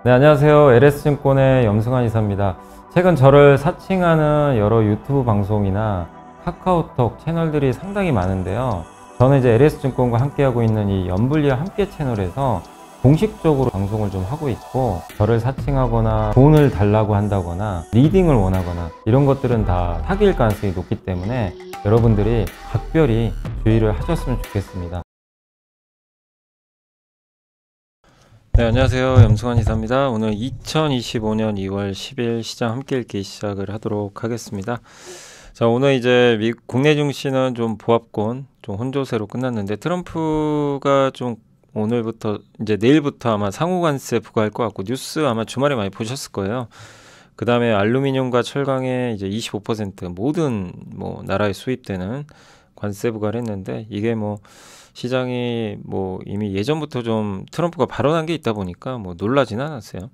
네, 안녕하세요. LS증권의 염승환 이사입니다. 최근 저를 사칭하는 여러 유튜브 방송이나 카카오톡 채널들이 상당히 많은데요. 저는 이제 LS증권과 함께하고 있는 이 연불리와 함께 채널에서 공식적으로 방송을 좀 하고 있고, 저를 사칭하거나 돈을 달라고 한다거나 리딩을 원하거나 이런 것들은 다 사기일 가능성이 높기 때문에 여러분들이 각별히 주의를 하셨으면 좋겠습니다. 네, 안녕하세요. 염승환 이사입니다. 오늘 2025년 2월 10일 시장 함께 읽기 시작을 하도록 하겠습니다. 자, 오늘 이제 국내 증시는 좀 보합권, 좀 혼조세로 끝났는데, 트럼프가 좀 오늘부터 이제 내일부터 아마 상호 관세 부과할 것 같고, 뉴스 아마 주말에 많이 보셨을 거예요. 그 다음에 알루미늄과 철강에 이제 25% 모든 나라에 수입되는 관세 부과를 했는데, 이게 시장이 이미 예전부터 좀 트럼프가 발언한 게 있다 보니까 놀라진 않았어요.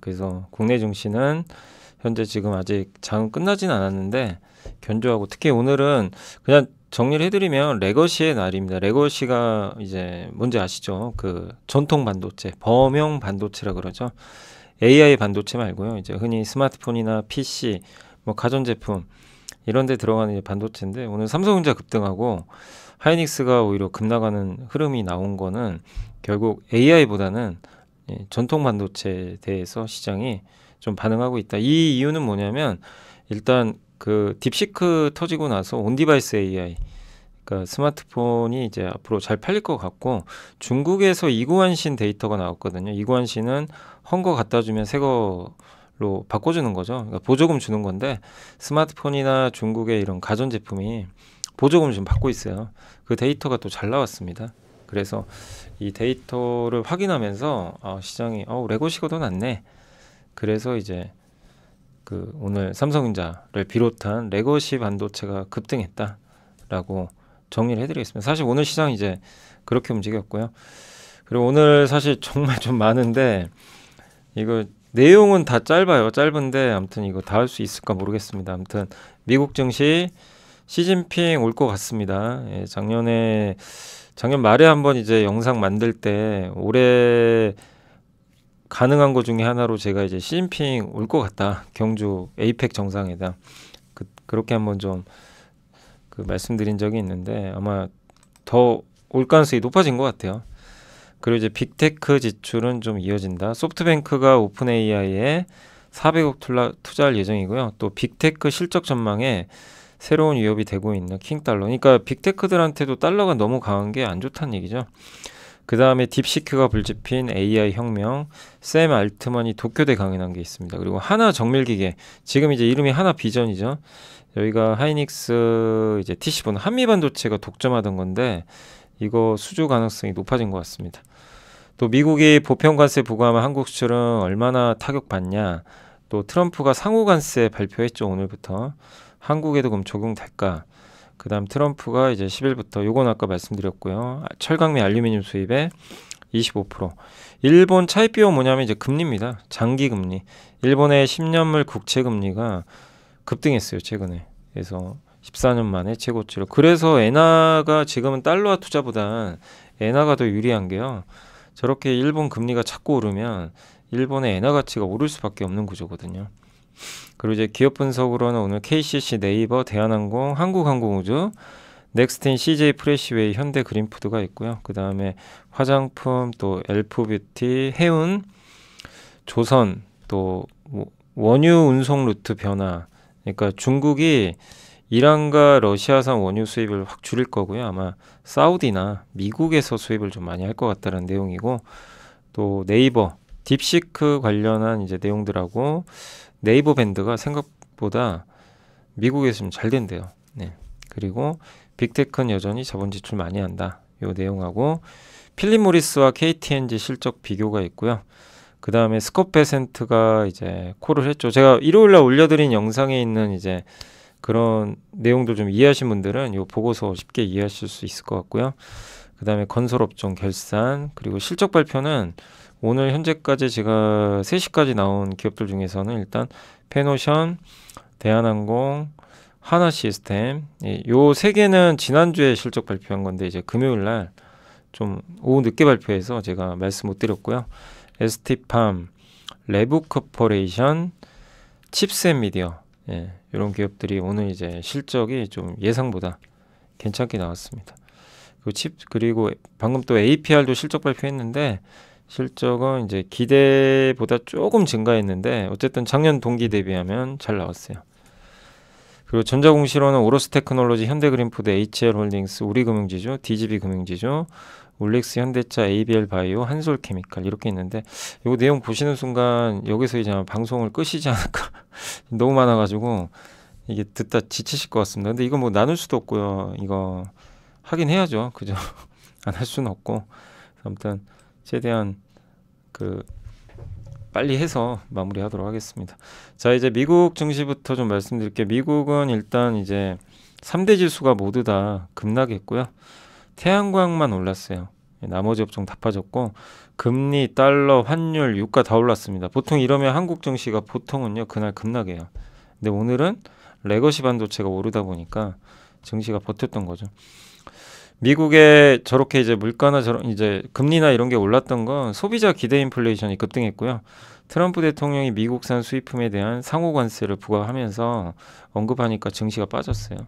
그래서 국내 증시는 현재 지금 아직 장은 끝나진 않았는데 견조하고, 특히 오늘은 그냥 정리를 해드리면 레거시의 날입니다. 레거시가 이제 뭔지 아시죠? 그 전통 반도체, 범용 반도체라 그러죠. AI 반도체 말고요. 이제 흔히 스마트폰이나 PC, 가전제품 이런 데 들어가는 반도체인데, 오늘 삼성전자 급등하고 하이닉스가 오히려 급나가는 흐름이 나온 거는 결국 AI보다는 전통 반도체에 대해서 시장이 좀 반응하고 있다. 이 이유는 뭐냐면, 일단 그 딥시크 터지고 나서 온디바이스 AI, 그러니까 스마트폰이 이제 앞으로 잘 팔릴 것 같고, 중국에서 이구환신 데이터가 나왔거든요. 이구환신은 헌거 갖다 주면 새 거로 바꿔주는 거죠. 그러니까 보조금 주는 건데, 스마트폰이나 중국의 이런 가전제품이 보조금을 좀 받고 있어요. 그 데이터가 또 잘 나왔습니다. 그래서 이 데이터를 확인하면서 시장이 레거시가 더 낫네. 그래서 이제 그 오늘 삼성전자를 비롯한 레거시 반도체가 급등했다라고 정리를 해드리겠습니다. 사실 오늘 시장 이제 그렇게 움직였고요. 그리고 오늘 사실 정말 좀 많은데, 이거 내용은 다 짧아요. 짧은데 아무튼 이거 다 할 수 있을까 모르겠습니다. 아무튼 미국 증시 시진핑 올 것 같습니다. 작년 말에 한번 이제 영상 만들 때 올해 가능한 것 중에 하나로 제가 이제 시진핑 올 것 같다, 경주 에이펙 정상회담, 그렇게 한번 좀 말씀드린 적이 있는데, 아마 더 올 가능성이 높아진 것 같아요. 그리고 이제 빅테크 지출은 좀 이어진다. 소프트뱅크가 오픈 AI에 400억 투자할 예정이고요. 또 빅테크 실적 전망에 새로운 위협이 되고 있는 킹달러. 그러니까 빅테크들한테도 달러가 너무 강한 게 안 좋다는 얘기죠. 그 다음에 딥시크가 불집힌 AI 혁명, 샘 알트만이 도쿄대 강연한 게 있습니다. 그리고 하나 정밀기계, 지금 이제 이름이 하나 비전이죠. 여기가 하이닉스 이제 TC보는 한미반도체가 독점하던 건데, 이거 수주 가능성이 높아진 것 같습니다. 또 미국이 보편관세 부과하면 한국 수출은 얼마나 타격받냐. 또 트럼프가 상호관세 발표했죠. 오늘부터 한국에도 그럼 적용될까. 그 다음 트럼프가 이제 10일부터, 요건 아까 말씀드렸고요, 철강 및 알루미늄 수입에 25%. 일본 차입 비용 뭐냐면 이제 금리입니다. 장기 금리. 일본의 10년물 국채 금리가 급등했어요, 최근에. 그래서 14년 만에 최고치로. 그래서 엔화가 지금은 달러화 투자보다 엔화가 더 유리한 게요, 저렇게 일본 금리가 자꾸 오르면 일본의 엔화 가치가 오를 수밖에 없는 구조거든요. 그리고 이제 기업 분석으로는 오늘 KCC, 네이버, 대한항공, 한국항공우주, 넥스틴, CJ 프레시웨이, 현대 그린푸드가 있고요. 그 다음에 화장품, 또 엘프뷰티, 해운, 조선, 또 원유 운송 루트 변화. 그러니까 중국이 이란과 러시아산 원유 수입을 확 줄일 거고요. 아마 사우디나 미국에서 수입을 좀 많이 할 것 같다는 내용이고, 또 네이버, 딥시크 관련한 이제 내용들하고, 네이버 밴드가 생각보다 미국에서 좀 잘 된대요. 네. 그리고 빅테크는 여전히 자본 지출 많이 한다, 요 내용하고, 필립 모리스와 KT&G 실적 비교가 있고요. 그 다음에 스콧베센트가 이제 콜을 했죠. 제가 일요일날 올려드린 영상에 있는 이제 그런 내용도 좀 이해하신 분들은 요 보고서 쉽게 이해하실 수 있을 것 같고요. 그 다음에 건설업종 결산, 그리고 실적 발표는 오늘 현재까지 제가 3시까지 나온 기업들 중에서는 일단 페노션, 대한항공, 하나시스템, 요 3개는 지난주에 실적 발표한 건데, 이제 금요일날 좀 오후 늦게 발표해서 제가 말씀 못 드렸고요. ST팜, 레브 코퍼레이션, 칩셋 미디어, 이런 기업들이 오늘 이제 실적이 좀 예상보다 괜찮게 나왔습니다. 그리고 방금 또 APR도 실적 발표했는데 실적은 이제 기대보다 조금 증가했는데 어쨌든 작년 동기 대비하면 잘 나왔어요. 그리고 전자공시로는 오로스테크놀로지, 현대그린푸드, HL홀딩스, 우리금융지주, DGB금융지주, 올릭스, 현대차, ABL바이오, 한솔케미칼 이렇게 있는데 이 내용 보시는 순간 여기서 이제 방송을 끄시지 않을까 너무 많아가지고 이게 듣다 지치실 것 같습니다. 근데 이거 뭐 나눌 수도 없고요. 이거 하긴 해야죠. 그죠? 안 할 수는 없고 아무튼 최대한 빨리 해서 마무리하도록 하겠습니다. 자, 이제 미국 증시부터 좀 말씀드릴게요. 미국은 일단 이제 3대 지수가 모두 다 급락했고요. 태양광만 올랐어요. 나머지 업종 다 빠졌고 금리, 달러, 환율, 유가 다 올랐습니다. 보통 이러면 한국 증시가 보통은요 그날 급락해요. 근데 오늘은 레거시 반도체가 오르다 보니까 증시가 버텼던 거죠. 미국에 저렇게 이제 물가나 이제 금리나 이런 게 올랐던 건 소비자 기대 인플레이션이 급등했고요. 트럼프 대통령이 미국산 수입품에 대한 상호 관세를 부과하면서 언급하니까 증시가 빠졌어요.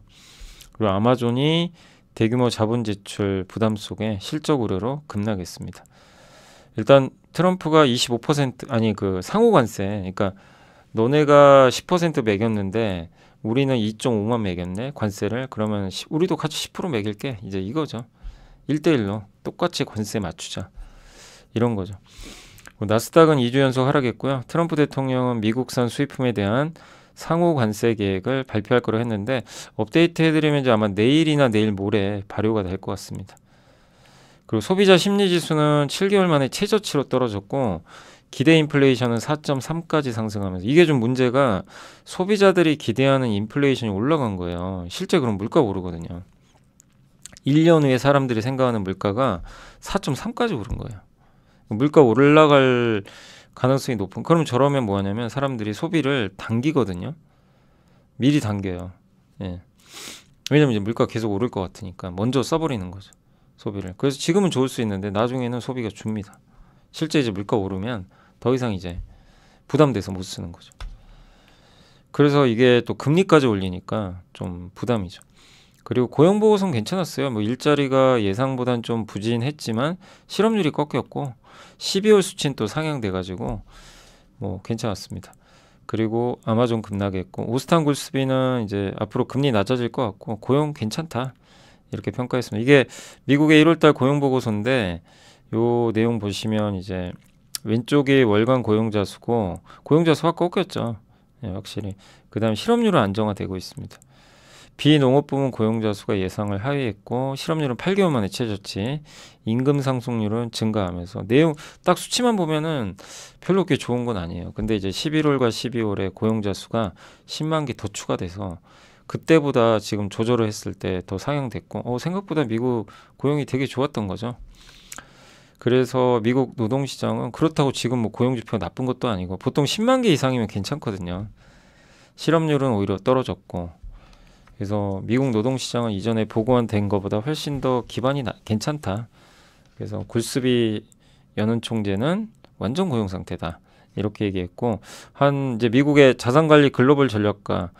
그리고 아마존이 대규모 자본 지출 부담 속에 실적 우려로 급락했습니다. 일단 트럼프가 25% 아니 상호 관세, 그러니까 너네가 10% 매겼는데 우리는 2.5만 매겼네 관세를. 그러면 우리도 같이 10% 매길게, 이제 이거죠. 1대1로 똑같이 관세 맞추자, 이런 거죠. 나스닥은 2주 연속 하락했고요. 트럼프 대통령은 미국산 수입품에 대한 상호 관세 계획을 발표할 거로 했는데 업데이트 해드리면 이제 아마 내일이나 내일 모레 발효가 될 것 같습니다. 그리고 소비자 심리지수는 7개월 만에 최저치로 떨어졌고 기대 인플레이션은 4.3까지 상승하면서, 이게 좀 문제가 소비자들이 기대하는 인플레이션이 올라간 거예요. 실제 그럼 물가가 오르거든요. 1년 후에 사람들이 생각하는 물가가 4.3까지 오른 거예요. 물가 올라갈 가능성이 높은. 그럼 저러면 뭐 하냐면 사람들이 소비를 당기거든요. 미리 당겨요. 왜냐면 이제 물가 계속 오를 것 같으니까 먼저 써버리는 거죠, 소비를. 그래서 지금은 좋을 수 있는데 나중에는 소비가 줍니다. 실제 이제 물가 오르면 더 이상 이제 부담돼서 못 쓰는 거죠. 그래서 이게 또 금리까지 올리니까 좀 부담이죠. 그리고 고용보고서는 괜찮았어요. 뭐 일자리가 예상보단 좀 부진했지만 실업률이 꺾였고 12월 수치는 또 상향돼가지고 뭐 괜찮았습니다. 그리고 아마존 급락했고 오스탄 굴스비는 이제 앞으로 금리 낮아질 것 같고 고용 괜찮다, 이렇게 평가했습니다. 이게 미국의 1월달 고용보고서인데 요 내용 보시면 이제 왼쪽이 월간 고용자 수고, 고용자 수가 꺾였죠. 확실히. 그 다음 실업률은 안정화되고 있습니다. 비농업 부문 고용자 수가 예상을 하회했고 실업률은 8개월 만에 최저치, 임금 상승률은 증가하면서, 내용 딱 수치만 보면은 별로 그렇게 좋은 건 아니에요. 근데 이제 11월과 12월에 고용자 수가 10만 개 더 추가돼서 그때보다 지금 조절을 했을 때 더 상향됐고 생각보다 미국 고용이 되게 좋았던 거죠. 그래서 미국 노동시장은 그렇다고 지금 뭐 고용지표가 나쁜 것도 아니고 보통 10만 개 이상이면 괜찮거든요. 실업률은 오히려 떨어졌고, 그래서 미국 노동시장은 이전에 보고한 것보다 훨씬 더 기반이 괜찮다. 그래서 굴스비 연은 총재는 완전 고용 상태다, 이렇게 얘기했고, 이제 미국의 자산관리 글로벌 전략가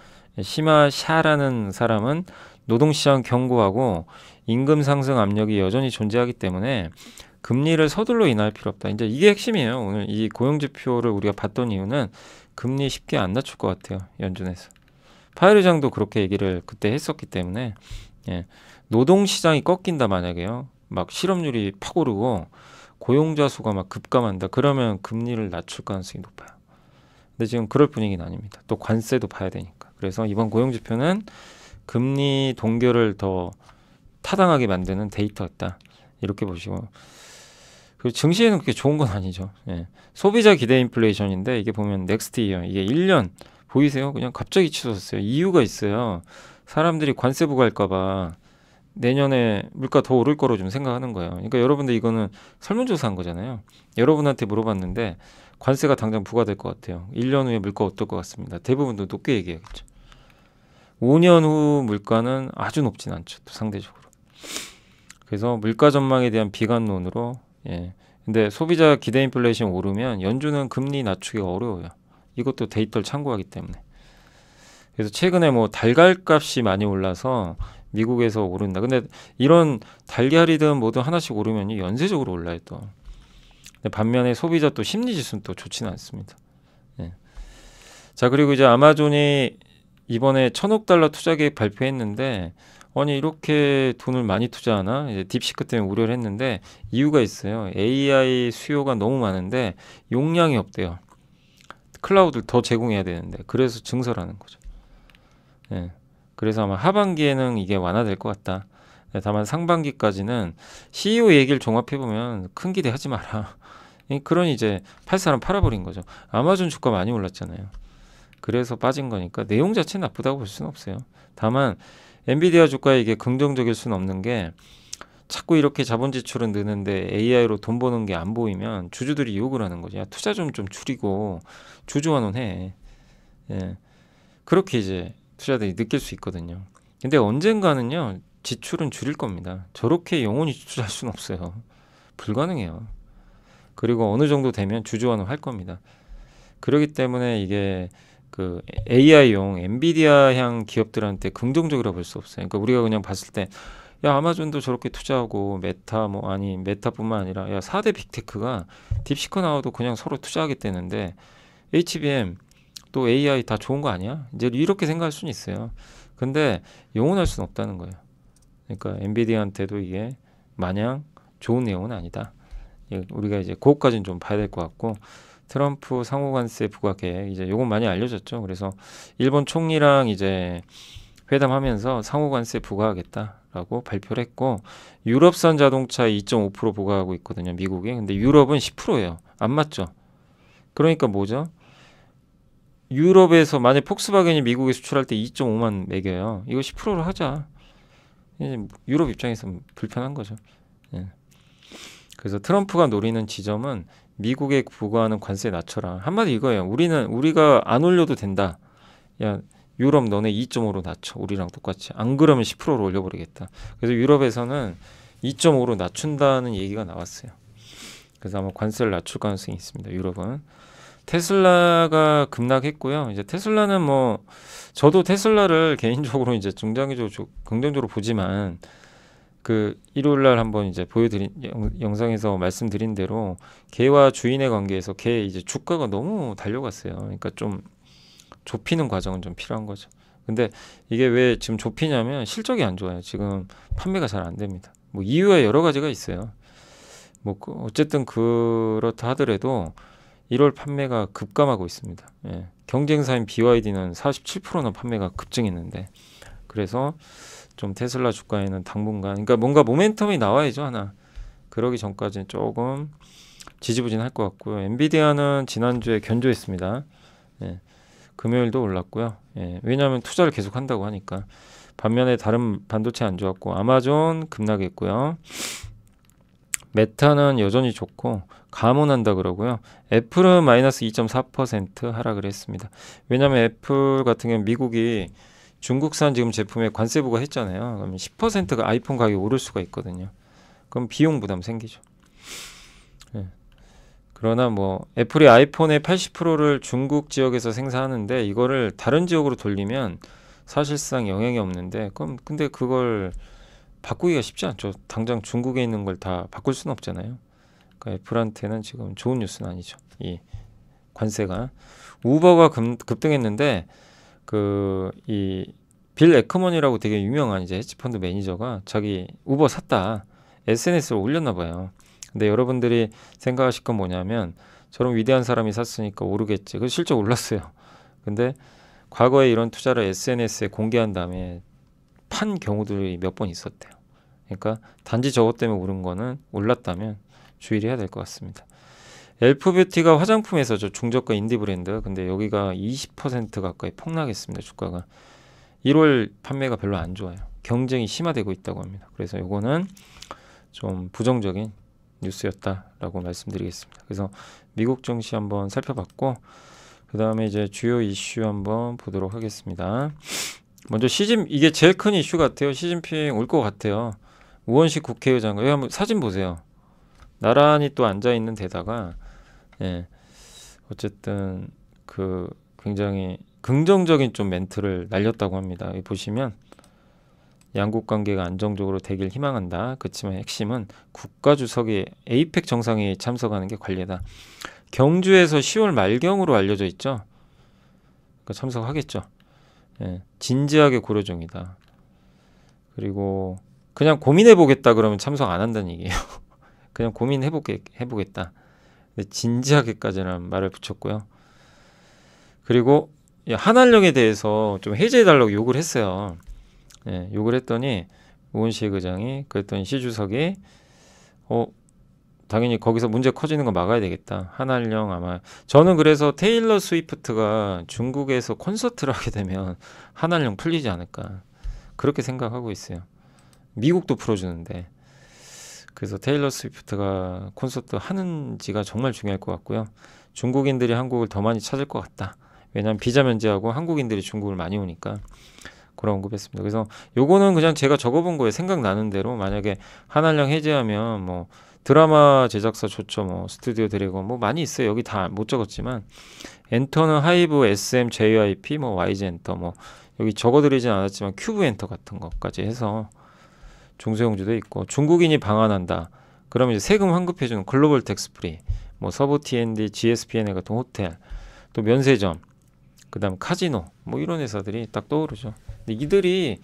시마 샤라는 사람은 노동시장 경고하고 임금 상승 압력이 여전히 존재하기 때문에 금리를 서둘러 인하할 필요 없다. 이제 이게 핵심이에요. 오늘 이 고용지표를 우리가 봤던 이유는 금리 쉽게 안 낮출 것 같아요, 연준에서. 파웰 의장도 그렇게 얘기를 그때 했었기 때문에 노동시장이 꺾인다 만약에요, 막 실업률이 팍 오르고 고용자 수가 막 급감한다, 그러면 금리를 낮출 가능성이 높아요. 근데 지금 그럴 분위기는 아닙니다. 또 관세도 봐야 되니까. 그래서 이번 고용지표는 금리 동결을 더 타당하게 만드는 데이터였다, 이렇게 보시고. 그리고 증시에는 그렇게 좋은 건 아니죠. 소비자 기대 인플레이션인데 이게 보면 넥스트 이어, 이게 1년 보이세요? 그냥 갑자기 치솟았어요. 이유가 있어요. 사람들이 관세 부과할까봐 내년에 물가 더 오를 거로 좀 생각하는 거예요. 그러니까 여러분들 이거는 설문조사한 거잖아요. 여러분한테 물어봤는데 관세가 당장 부과될 것 같아요. 1년 후에 물가 어떨 것 같습니다. 대부분도 높게 얘기하겠죠. 5년 후 물가는 아주 높진 않죠, 또 상대적으로. 그래서 물가 전망에 대한 비관론으로 근데 소비자 기대 인플레이션 오르면 연준은 금리 낮추기가 어려워요. 이것도 데이터를 참고하기 때문에. 그래서 최근에 뭐 달걀 값이 많이 올라서 미국에서 오른다. 근데 이런 달걀이든 뭐든 하나씩 오르면 연쇄적으로 올라요 또. 근데 반면에 소비자 또 심리 지수는 또 좋지는 않습니다. 예. 자, 그리고 이제 아마존이 이번에 1,000억 달러 투자 계획 발표했는데, 아니 이렇게 돈을 많이 투자하나? 이제 딥시크 때문에 우려를 했는데 이유가 있어요. AI 수요가 너무 많은데 용량이 없대요. 클라우드를 더 제공해야 되는데, 그래서 증설하는 거죠. 예. 그래서 아마 하반기에는 이게 완화될 것 같다. 다만 상반기까지는 CEO 얘기를 종합해보면 큰 기대하지 마라. 그런 이제 팔 사람 팔아버린 거죠. 아마존 주가 많이 올랐잖아요. 그래서 빠진 거니까 내용 자체는 나쁘다고 볼 수는 없어요. 다만 엔비디아 주가에 이게 긍정적일 수는 없는 게, 자꾸 이렇게 자본 지출은 느는데 AI로 돈 버는 게 안 보이면 주주들이 욕을 하는 거죠. 야, 투자 좀 줄이고 주주환원해. 예. 그렇게 이제 투자들이 느낄 수 있거든요. 근데 언젠가는요, 지출은 줄일 겁니다. 저렇게 영원히 투자할 수는 없어요. 불가능해요. 그리고 어느 정도 되면 주주환원 할 겁니다. 그렇기 때문에 이게 그 AI용 엔비디아향 기업들한테 긍정적이라고 볼 수 없어요. 그러니까 우리가 그냥 봤을 때, 야, 아마존도 저렇게 투자하고 메타 뭐 아니 메타뿐만 아니라 야 4대 빅테크가 딥시크 나와도 그냥 서로 투자하겠다는데 HBM 또 AI 다 좋은 거 아니야? 이제 이렇게 생각할 수는 있어요. 근데 영원할 수는 없다는 거예요. 그러니까 엔비디아한테도 이게 마냥 좋은 내용은 아니다. 우리가 이제 그것까지는 좀 봐야 될 것 같고, 트럼프 상호관세 부과 계획 이제 요건 많이 알려졌죠. 그래서 일본 총리랑 이제 회담하면서 상호관세 부과하겠다라고 발표를 했고, 유럽산 자동차 2.5% 부과하고 있거든요, 미국에. 근데 유럽은 10%예요. 안 맞죠? 그러니까 뭐죠? 유럽에서 만약 폭스바겐이 미국에 수출할 때 2.5만 매겨요. 이거 10%로 하자. 유럽 입장에서 불편한 거죠. 예. 그래서 트럼프가 노리는 지점은 미국에 부과하는 관세 낮춰라. 한마디 이거예요. 우리가 안 올려도 된다. 야, 유럽 너네 2.5로 낮춰. 우리랑 똑같이. 안 그러면 10%로 올려버리겠다. 그래서 유럽에서는 2.5로 낮춘다는 얘기가 나왔어요. 그래서 아마 관세를 낮출 가능성이 있습니다. 유럽은. 테슬라가 급락했고요. 이제 테슬라는 뭐 저도 테슬라를 개인적으로 이제 중장기적으로 긍정적으로 보지만, 그 일요일 날 한번 이제 보여드린 영상에서 말씀드린 대로 개와 주인의 관계에서 개 이제 주가가 너무 달려갔어요. 그러니까 좀 좁히는 과정은 좀 필요한 거죠. 근데 이게 왜 지금 좁히냐면 실적이 안 좋아요. 지금 판매가 잘 안 됩니다. 뭐 이유가 여러 가지가 있어요. 뭐 어쨌든 그렇다 하더라도 1월 판매가 급감하고 있습니다. 예. 경쟁사인 BYD는 47%나 판매가 급증했는데, 그래서 좀 테슬라 주가에는 당분간, 그러니까 뭔가 모멘텀이 나와야죠 하나. 그러기 전까지는 조금 지지부진할 것 같고요. 엔비디아는 지난주에 견조했습니다. 예. 금요일도 올랐고요. 예. 왜냐하면 투자를 계속 한다고 하니까. 반면에 다른 반도체 안 좋았고, 아마존 급락했고요. 메타는 여전히 좋고 감원한다 그러고요. 애플은 마이너스 2.4% 하락을 했습니다. 왜냐하면 애플 같은 경우는 미국이 중국산 지금 제품에 관세 부과했잖아요. 그러면 10%가 아이폰 가격이 오를 수가 있거든요. 그럼 비용 부담 생기죠. 네. 그러나 뭐 애플이 아이폰의 80%를 중국 지역에서 생산하는데 이거를 다른 지역으로 돌리면 사실상 영향이 없는데, 그럼 근데 그걸 바꾸기가 쉽지 않죠. 당장 중국에 있는 걸 다 바꿀 수는 없잖아요. 그러니까 애플한테는 지금 좋은 뉴스는 아니죠. 이 관세가. 우버가 급등했는데 이 빌 에커먼이라고 되게 유명한 이제 헤지펀드 매니저가 자기 우버 샀다 SNS에 올렸나 봐요. 근데 여러분들이 생각하실 건 뭐냐면, 저런 위대한 사람이 샀으니까 오르겠지. 그 실제 올랐어요. 근데 과거에 이런 투자를 SNS에 공개한 다음에 판 경우들이 몇 번 있었대요. 그러니까 단지 저것 때문에 오른 거는 올랐다면 주의를 해야 될 것 같습니다. 엘프뷰티가 화장품에서 저 중저가 인디 브랜드, 근데 여기가 20% 가까이 폭락했습니다. 주가가 1월 판매가 별로 안 좋아요. 경쟁이 심화되고 있다고 합니다. 그래서 요거는 좀 부정적인 뉴스였다라고 말씀드리겠습니다. 그래서 미국 증시 한번 살펴봤고, 그 다음에 이제 주요 이슈 한번 보도록 하겠습니다. 먼저 이게 제일 큰 이슈 같아요. 시진핑 올 것 같아요. 우원식 국회의장. 여기 한번 사진 보세요. 나란히 또 앉아 있는 데다가 예, 어쨌든 그 굉장히 긍정적인 좀 멘트를 날렸다고 합니다. 여기 보시면 양국 관계가 안정적으로 되길 희망한다. 그렇지만 핵심은 국가주석이 에이펙 정상회의에 참석하는 게 관례다. 경주에서 10월 말경으로 알려져 있죠. 그러니까 참석하겠죠. 예, 진지하게 고려 중이다. 그리고 그냥 고민해보겠다 그러면 참석 안 한다는 얘기예요. 그냥 해보겠다. 근데 진지하게까지는 말을 붙였고요. 그리고 한한령에 대해서 좀 해제해달라고 요구를 했어요. 예, 욕을 했더니 우은식 의장이 그랬더니 시 주석이 당연히 거기서 문제 커지는 거 막아야 되겠다. 한한령 아마 저는 그래서 테일러 스위프트가 중국에서 콘서트를 하게 되면 한한령 풀리지 않을까 그렇게 생각하고 있어요. 미국도 풀어주는데 그래서 테일러 스위프트가 콘서트 하는지가 정말 중요할 것 같고요. 중국인들이 한국을 더 많이 찾을 것 같다. 왜냐하면 비자 면제하고 한국인들이 중국을 많이 오니까 그런 언급했습니다. 그래서 요거는 그냥 제가 적어본 거예요. 생각나는 대로 만약에 한한령 해제하면 뭐 드라마 제작사 좋죠. 뭐 스튜디오 드래곤 뭐 많이 있어요. 여기 다 못 적었지만 엔터는 하이브, SM, JYP, 뭐 YG 엔터 뭐 여기 적어드리진 않았지만 큐브 엔터 같은 것까지 해서 중소형주도 있고 중국인이 방한한다. 그러면 이제 세금 환급해주는 글로벌 텍스 프리, 뭐 서부 T&D, GSPNA 같은 호텔, 또 면세점, 그다음 카지노, 뭐 이런 회사들이 딱 떠오르죠. 근데 이들이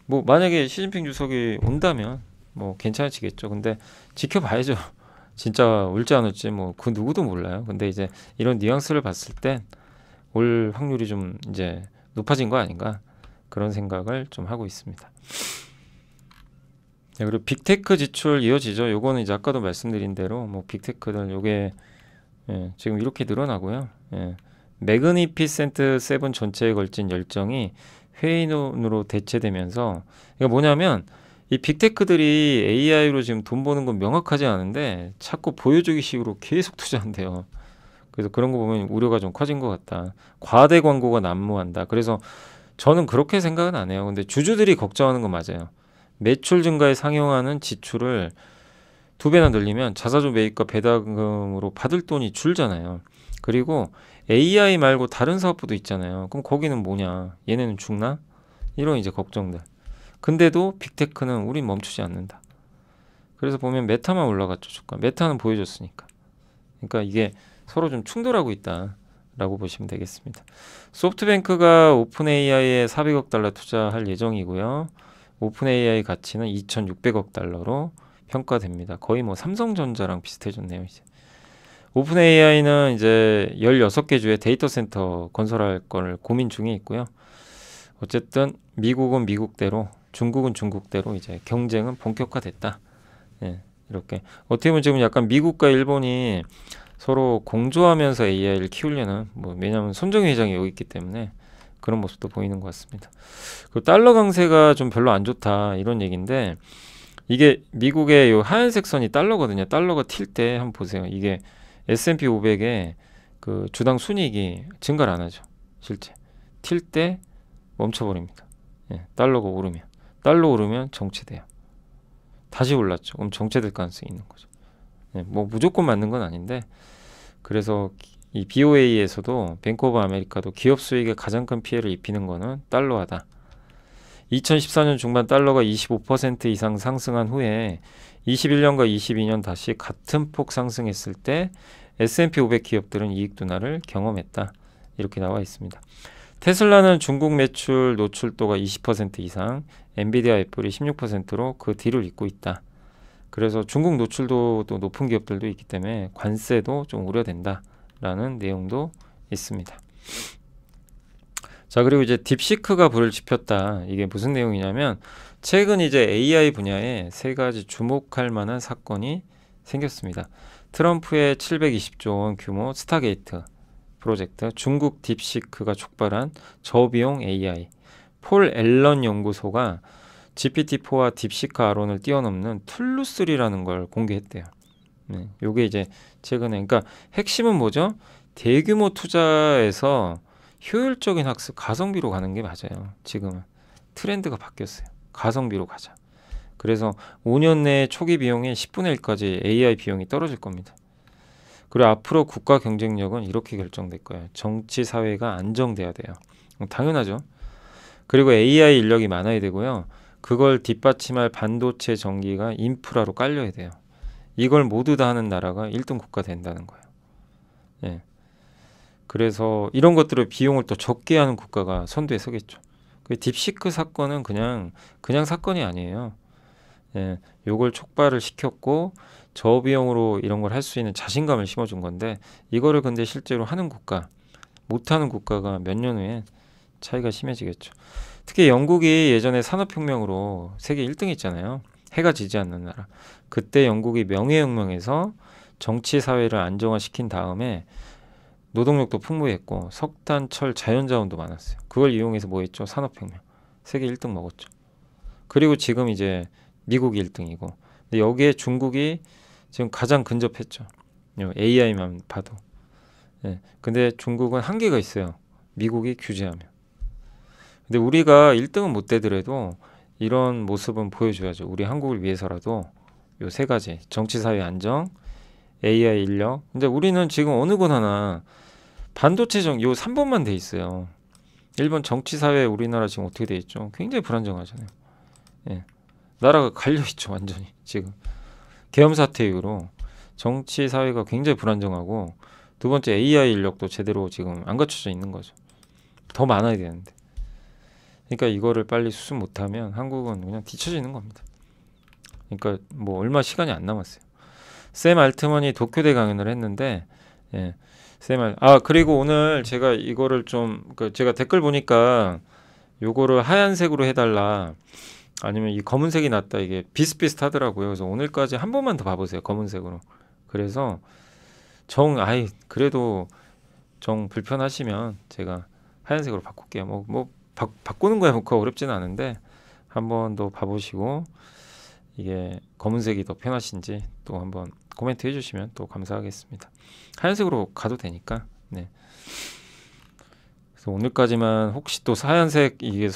뭐 만약에 시진핑 주석이 온다면 뭐 괜찮아지겠죠. 근데 지켜봐야죠. 진짜 올지 안 올지 뭐 그 누구도 몰라요. 근데 이제 이런 뉘앙스를 봤을 땐 올 확률이 좀 이제 높아진 거 아닌가 그런 생각을 좀 하고 있습니다. 네, 그리고 빅테크 지출 이어지죠. 요거는 이제 아까도 말씀드린 대로 뭐 빅테크들 요게 지금 이렇게 늘어나고요. 매그니피센트 7 전체에 걸친 열정이 회의론으로 대체되면서 이게 뭐냐면 이 빅테크들이 AI로 지금 돈 버는 건 명확하지 않은데 자꾸 보여주기 식으로 계속 투자한대요. 그래서 그런 거 보면 우려가 좀 커진 것 같다. 과대 광고가 난무한다. 그래서 저는 그렇게 생각은 안 해요. 근데 주주들이 걱정하는 건 맞아요. 매출 증가에 상용하는 지출을 2배나 늘리면 자사주 매입과 배당금으로 받을 돈이 줄잖아요. 그리고 AI 말고 다른 사업부도 있잖아요. 그럼 거기는 뭐냐? 얘네는 죽나? 이런 이제 걱정들. 근데도 빅테크는 우린 멈추지 않는다. 그래서 보면 메타만 올라갔죠. 주가. 메타는 보여줬으니까. 그러니까 이게 서로 좀 충돌하고 있다라고 보시면 되겠습니다. 소프트뱅크가 오픈 AI에 400억 달러 투자할 예정이고요. 오픈 AI 가치는 2,600억 달러로 평가됩니다. 거의 뭐 삼성전자랑 비슷해졌네요. 이제. 오픈 AI는 이제 16개 주에 데이터 센터 건설할 걸 고민 중에 있고요. 어쨌든 미국은 미국대로, 중국은 중국대로 이제 경쟁은 본격화됐다. 예, 이렇게 어떻게 보면 지금 약간 미국과 일본이 서로 공조하면서 AI를 키우려는 뭐 왜냐하면 손정희 회장이 여기 있기 때문에 그런 모습도 보이는 것 같습니다. 그 달러 강세가 좀 별로 안 좋다 이런 얘기인데 이게 미국의 요 하얀색 선이 달러거든요. 달러가 튈 때 한번 보세요. 이게 S&P 500의 그 주당 순이익이 증가를 안 하죠. 실제 튈 때 멈춰버립니다. 예, 달러가 오르면 달러 오르면 정체돼요. 다시 올랐죠. 그럼 정체될 가능성이 있는 거죠. 예, 뭐 무조건 맞는 건 아닌데 그래서 이 BOA에서도 뱅크 오브 아메리카도 기업 수익에 가장 큰 피해를 입히는 거는 달러화다. 2014년 중반 달러가 25% 이상 상승한 후에 21년과 22년 다시 같은 폭 상승했을 때 S&P 500 기업들은 이익 둔화를 경험했다. 이렇게 나와 있습니다. 테슬라는 중국 매출 노출도가 20% 이상, 엔비디아, 애플이 16%로 그 뒤를 잇고 있다. 그래서 중국 노출도도 높은 기업들도 있기 때문에 관세도 좀 우려된다라는 내용도 있습니다. 자, 그리고 이제 딥시크가 불을 지폈다. 이게 무슨 내용이냐면 최근 이제 AI 분야에 3가지 주목할 만한 사건이 생겼습니다. 트럼프의 720조 원 규모 스타게이트 프로젝트, 중국 딥시크가 촉발한 저비용 AI, 폴 앨런 연구소가 GPT-4와 딥시크 아론을 뛰어넘는 툴루3라는 걸 공개했대요. 네, 요게 이제 최근에 그러니까 핵심은 뭐죠? 대규모 투자에서 효율적인 학습 가성비로 가는 게 맞아요. 지금은 트렌드가 바뀌었어요. 가성비로 가자. 그래서 5년 내에 초기 비용의 10분의 1까지 AI 비용이 떨어질 겁니다. 그리고 앞으로 국가 경쟁력은 이렇게 결정될 거예요. 정치 사회가 안정돼야 돼요. 당연하죠. 그리고 AI 인력이 많아야 되고요. 그걸 뒷받침할 반도체 전기가 인프라로 깔려야 돼요. 이걸 모두 다 하는 나라가 1등 국가 된다는 거예요. 예. 그래서 이런 것들을 비용을 또 적게 하는 국가가 선두에 서겠죠. 그 딥시크 사건은 그냥 사건이 아니에요. 예. 요걸 촉발을 시켰고 저비용으로 이런 걸 할 수 있는 자신감을 심어준 건데 이거를 근데 실제로 하는 국가, 못하는 국가가 몇 년 후에 차이가 심해지겠죠. 특히 영국이 예전에 산업혁명으로 세계 1등 했잖아요. 해가 지지 않는 나라. 그때 영국이 명예혁명에서 정치 사회를 안정화시킨 다음에 노동력도 풍부했고 석탄, 철, 자연자원도 많았어요. 그걸 이용해서 뭐 했죠? 산업혁명. 세계 1등 먹었죠. 그리고 지금 이제 미국이 1등이고 근데 여기에 중국이 지금 가장 근접했죠. AI만 봐도. 예. 근데 중국은 한계가 있어요. 미국이 규제하면. 근데 우리가 1등은 못 되더라도 이런 모습은 보여줘야죠. 우리 한국을 위해서라도 요 세 가지 정치 사회 안정, AI 인력. 근데 우리는 지금 어느 건 하나 반도체 요 3번만 돼 있어요. 일본 정치 사회 우리나라 지금 어떻게 돼 있죠? 굉장히 불안정하잖아요. 예. 나라가 갈려 있죠, 완전히. 지금 계엄 사태 이후로 정치 사회가 굉장히 불안정하고 두 번째 AI 인력도 제대로 지금 안 갖춰져 있는 거죠. 더 많아야 되는데. 그러니까 이거를 빨리 수습 못하면 한국은 그냥 뒤처지는 겁니다. 그러니까 뭐 얼마 시간이 안 남았어요. 샘 알트먼이 도쿄대 강연을 했는데, 예, 그리고 오늘 제가 이거를 좀, 제가 댓글 보니까 요거를 하얀색으로 해달라. 아니면 이 검은색이 낫다. 이게 비슷비슷하더라고요. 그래서 오늘까지 한 번만 더 봐보세요. 검은색으로. 그래서 그래도 정 불편하시면 제가 하얀색으로 바꿀게요. 바꾸는 거야 뭐 어렵지는 않은데 한 번 더 봐보시고 이게 검은색이 더 편하신지 또 한번 코멘트 해주시면 또 감사하겠습니다. 하얀색으로 가도 되니까. 네. 그래서 오늘까지만 혹시 또 하얀색 이게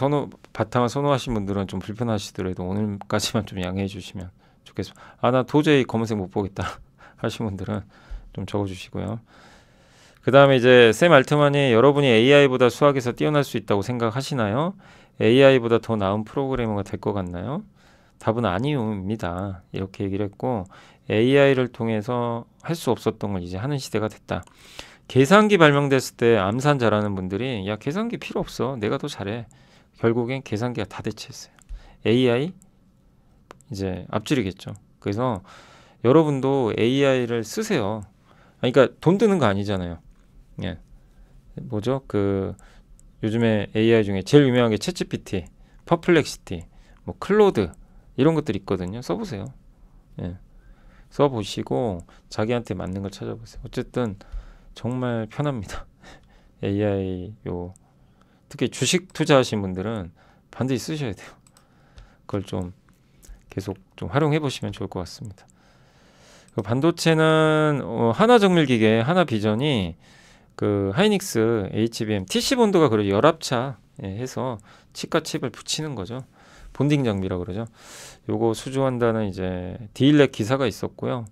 바탕을 선호하신 분들은 좀 불편하시더라도 오늘까지만 좀 양해해 주시면 좋겠습니다. 나 도저히 검은색 못 보겠다 하신 분들은 좀 적어주시고요. 그 다음에 이제 샘 알트만이 여러분이 AI보다 수학에서 뛰어날 수 있다고 생각하시나요? AI보다 더 나은 프로그래머가 될 것 같나요? 답은 아니요입니다. 이렇게 얘기를 했고 AI를 통해서 할 수 없었던 걸 이제 하는 시대가 됐다. 계산기 발명됐을 때 암산 잘하는 분들이 야 계산기 필요 없어. 내가 더 잘해. 결국엔 계산기가 다 대체했어요. AI 이제 앞지르겠죠. 그래서 여러분도 AI를 쓰세요. 그러니까 돈 드는 거 아니잖아요. 예. 뭐죠? 요즘에 AI 중에 제일 유명한 게 챗GPT, 퍼플렉시티, 뭐 클로드 이런 것들 있거든요. 써보세요. 예. 써보시고 자기한테 맞는 걸 찾아보세요. 어쨌든 정말 편합니다. AI 특히 주식 투자하신 분들은 반드시 쓰셔야 돼요. 그걸 좀 계속 좀 활용해 보시면 좋을 것 같습니다. 반도체는 하나정밀기계 하나비전이 하이닉스 HBM TC본드가 그런 열압차 해서 칩과 칩을 붙이는 거죠. 본딩 장비라고 그러죠. 요거 수주한다는 이제 디일렉 기사가 있었고요.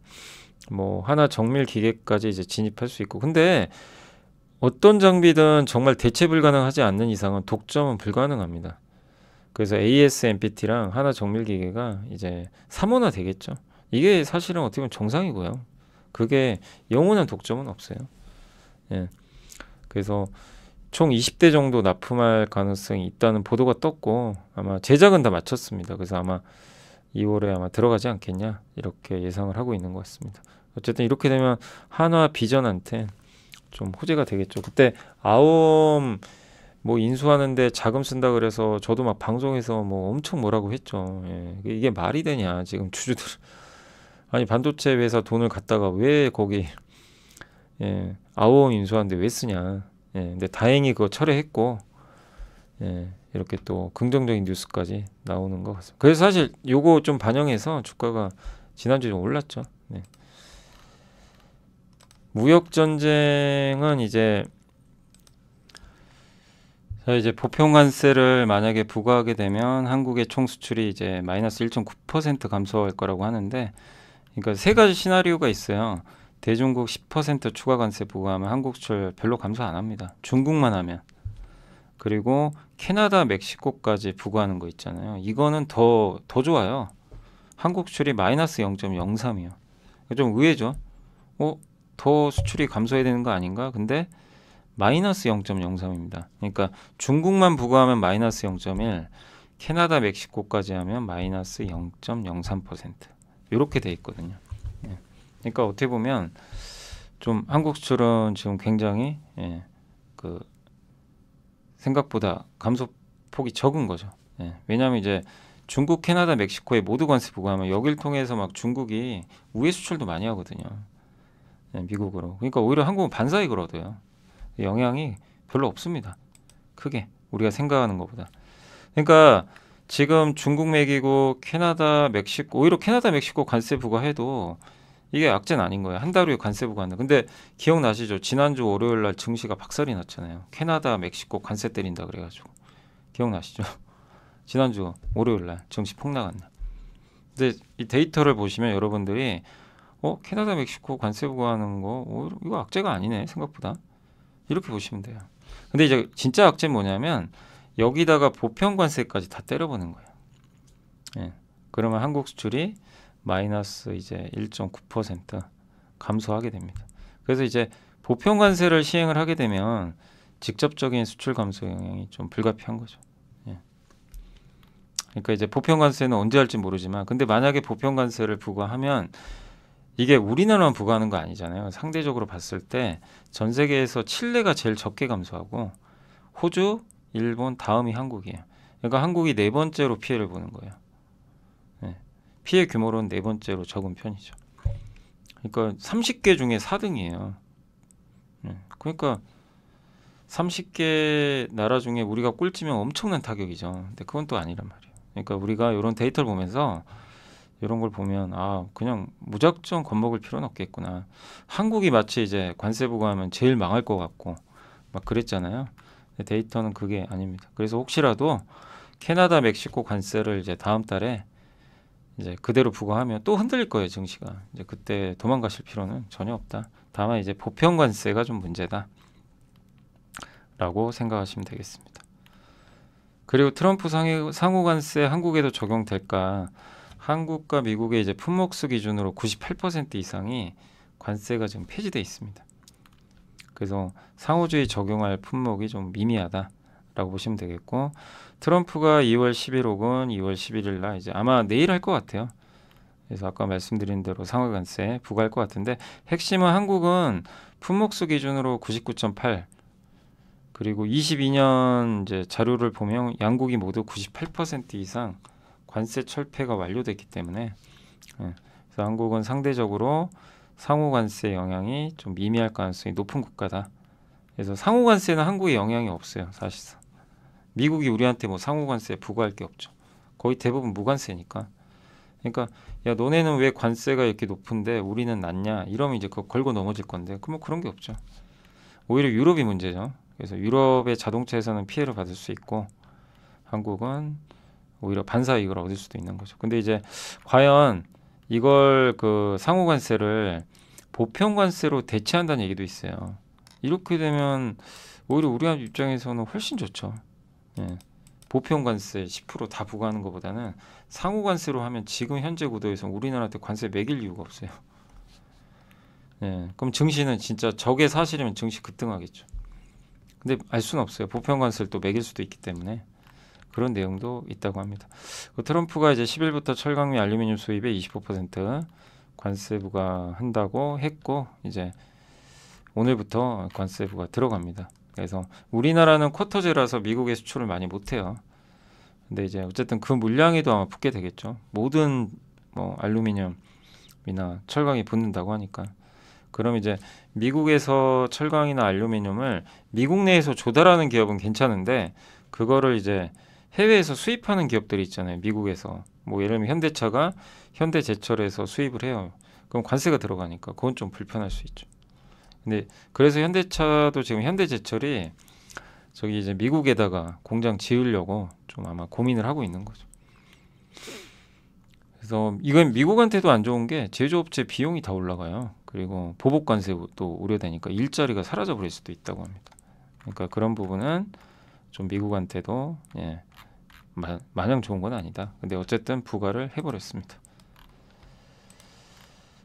뭐 하나 정밀 기계까지 이제 진입할 수 있고. 근데 어떤 장비든 정말 대체 불가능하지 않는 이상은 독점은 불가능합니다. 그래서 ASMPT랑 하나 정밀 기계가 이제 3호나 되겠죠. 이게 사실은 어떻게 보면 정상이고요. 그게 영원한 독점은 없어요. 예. 그래서 총 20대 정도 납품할 가능성이 있다는 보도가 떴고 아마 제작은 다 마쳤습니다. 그래서 아마 2월에 아마 들어가지 않겠냐 이렇게 예상을 하고 있는 것 같습니다. 어쨌든 이렇게 되면 한화 비전한테 좀 호재가 되겠죠. 그때 아옴 뭐 인수하는데 자금 쓴다 그래서 저도 막 방송에서 뭐 엄청 뭐라고 했죠. 예. 이게 말이 되냐 지금 주주들 아니 반도체 회사 돈을 갖다가 왜 거기 아오음 인수하는데 왜 쓰냐. 근데 다행히 그거 철회했고 이렇게 또 긍정적인 뉴스까지 나오는 것 같습니다. 그래서 사실 요거 좀 반영해서 주가가 지난주에 좀 올랐죠. 무역 전쟁은 이제 자, 이제 보편관세를 만약에 부과하게 되면 한국의 총 수출이 이제 마이너스 1.9% 감소할 거라고 하는데, 그러니까 세 가지 시나리오가 있어요. 대중국 10% 추가 관세 부과하면 한국 수출 별로 감소 안 합니다. 중국만 하면. 그리고 캐나다, 멕시코까지 부과하는 거 있잖아요. 이거는 더 좋아요. 한국 수출이 마이너스 0.03이요. 좀 의외죠. 더 수출이 감소해야 되는 거 아닌가? 근데 마이너스 0.03입니다. 그러니까 중국만 부과하면 마이너스 0.1, 캐나다, 멕시코까지 하면 마이너스 0.03%. 이렇게 돼 있거든요. 예. 그러니까 어떻게 보면 좀 한국 수출은 지금 굉장히 그 생각보다 감소폭이 적은 거죠. 왜냐하면 이제 중국, 캐나다, 멕시코에 모두 관세 부과하면 여길 통해서 막 중국이 우회 수출도 많이 하거든요. 미국으로. 그러니까 오히려 한국은 반사이익을 얻어요. 영향이 별로 없습니다. 크게 우리가 생각하는 것보다. 그러니까 지금 중국, 먹이고 캐나다, 멕시코, 오히려 캐나다, 멕시코 관세 부과해도 이게 악재는 아닌 거예요. 한 달 후에 관세 부과한다. 근데 기억나시죠? 지난주 월요일 날 증시가 박살이 났잖아요. 캐나다, 멕시코 관세 때린다 그래가지고. 기억나시죠? 지난주 월요일 날 증시 폭락한 날. 근데 이 데이터를 보시면 여러분들이 캐나다, 멕시코 관세 부과하는 거 이거 악재가 아니네 생각보다. 이렇게 보시면 돼요. 근데 이제 진짜 악재는 뭐냐면 여기다가 보편 관세까지 다 때려보는 거예요. 그러면 한국 수출이 마이너스 이제 1.9% 감소하게 됩니다. 그래서 이제 보편 관세를 시행을 하게 되면 직접적인 수출 감소 영향이 좀 불가피한 거죠. 그러니까 이제 보편 관세는 언제 할지 모르지만, 근데 만약에 보편 관세를 부과하면 이게 우리나라만 부과하는 거 아니잖아요. 상대적으로 봤을 때 전 세계에서 칠레가 제일 적게 감소하고 호주, 일본 다음이 한국이에요. 그러니까 한국이 네 번째로 피해를 보는 거예요. 피해 규모로는 네 번째로 적은 편이죠. 그러니까 30개 중에 4등이에요. 그러니까 30개 나라 중에 우리가 꼴찌면 엄청난 타격이죠. 근데 그건 또 아니란 말이에요. 그러니까 우리가 이런 데이터를 보면서 이런 걸 보면 그냥 무작정 겁먹을 필요는 없겠구나. 한국이 마치 이제 관세 부과하면 제일 망할 것 같고 막 그랬잖아요. 근데 데이터는 그게 아닙니다. 그래서 혹시라도 캐나다, 멕시코 관세를 이제 다음 달에 이제 그대로 부과하면 또 흔들릴 거예요, 증시가. 이제 그때 도망가실 필요는 전혀 없다. 다만 이제 보편 관세가 좀 문제다라고 생각하시면 되겠습니다. 그리고 트럼프 상호 관세 한국에도 적용될까? 한국과 미국의 이제 품목수 기준으로 98% 이상이 관세가 지금 폐지돼 있습니다. 그래서 상호주의 적용할 품목이 좀 미미하다라고 보시면 되겠고, 트럼프가 2월 10일 혹은 2월 11일 날 이제 아마 내일 할 것 같아요. 그래서 아까 말씀드린 대로 상호 관세 부과할 것 같은데, 핵심은 한국은 품목수 기준으로 99.8, 그리고 22년 이제 자료를 보면 양국이 모두 98% 이상 관세 철폐가 완료됐기 때문에 그래서 한국은 상대적으로 상호 관세 영향이 좀 미미할 가능성이 높은 국가다. 그래서 상호 관세는 한국에 영향이 없어요, 사실상. 미국이 우리한테 뭐 상호 관세 부과할 게 없죠. 거의 대부분 무관세니까. 그러니까 야, 너네는 왜 관세가 이렇게 높은데 우리는 낮냐? 이러면 이제 그거 걸고 넘어질 건데, 뭐 그런 게 없죠. 오히려 유럽이 문제죠. 그래서 유럽의 자동차에서는 피해를 받을 수 있고 한국은 오히려 반사이익을 얻을 수도 있는 거죠. 근데 이제 과연 이걸 그 상호 관세를 보편 관세로 대체한다는 얘기도 있어요. 이렇게 되면 오히려 우리 입장에서는 훨씬 좋죠. 보편 관세 10% 다 부과하는 것보다는 상호 관세로 하면 지금 현재 구도에서 우리나라한테 관세 매길 이유가 없어요. 그럼 증시는 진짜 저게 사실이면 증시 급등하겠죠. 근데 알 수는 없어요. 보편 관세를 또 매길 수도 있기 때문에. 그런 내용도 있다고 합니다. 트럼프가 이제 10일부터 철강 및 알루미늄 수입에 25% 관세 부과한다고 했고, 이제 오늘부터 관세 부과 들어갑니다. 그래서 우리나라는 쿼터제라서 미국에 수출을 많이 못해요. 근데 이제 어쨌든 그 물량에도 아마 붙게 되겠죠. 모든 뭐 알루미늄이나 철강이 붙는다고 하니까. 그럼 이제 미국에서 철강이나 알루미늄을 미국 내에서 조달하는 기업은 괜찮은데, 그거를 이제 해외에서 수입하는 기업들이 있잖아요. 미국에서 뭐 예를 들면 현대차가 현대제철에서 수입을 해요. 그럼 관세가 들어가니까 그건 좀 불편할 수 있죠. 근데 그래서 현대차도 지금 현대제철이 저기 이제 미국에다가 공장 지으려고 좀 아마 고민을 하고 있는 거죠. 그래서 이건 미국한테도 안 좋은 게 제조업체 비용이 다 올라가요. 그리고 보복 관세도 우려되니까 일자리가 사라져 버릴 수도 있다고 합니다. 그러니까 그런 부분은 좀 미국한테도 마냥 좋은 건 아니다. 근데 어쨌든 부과를 해버렸습니다.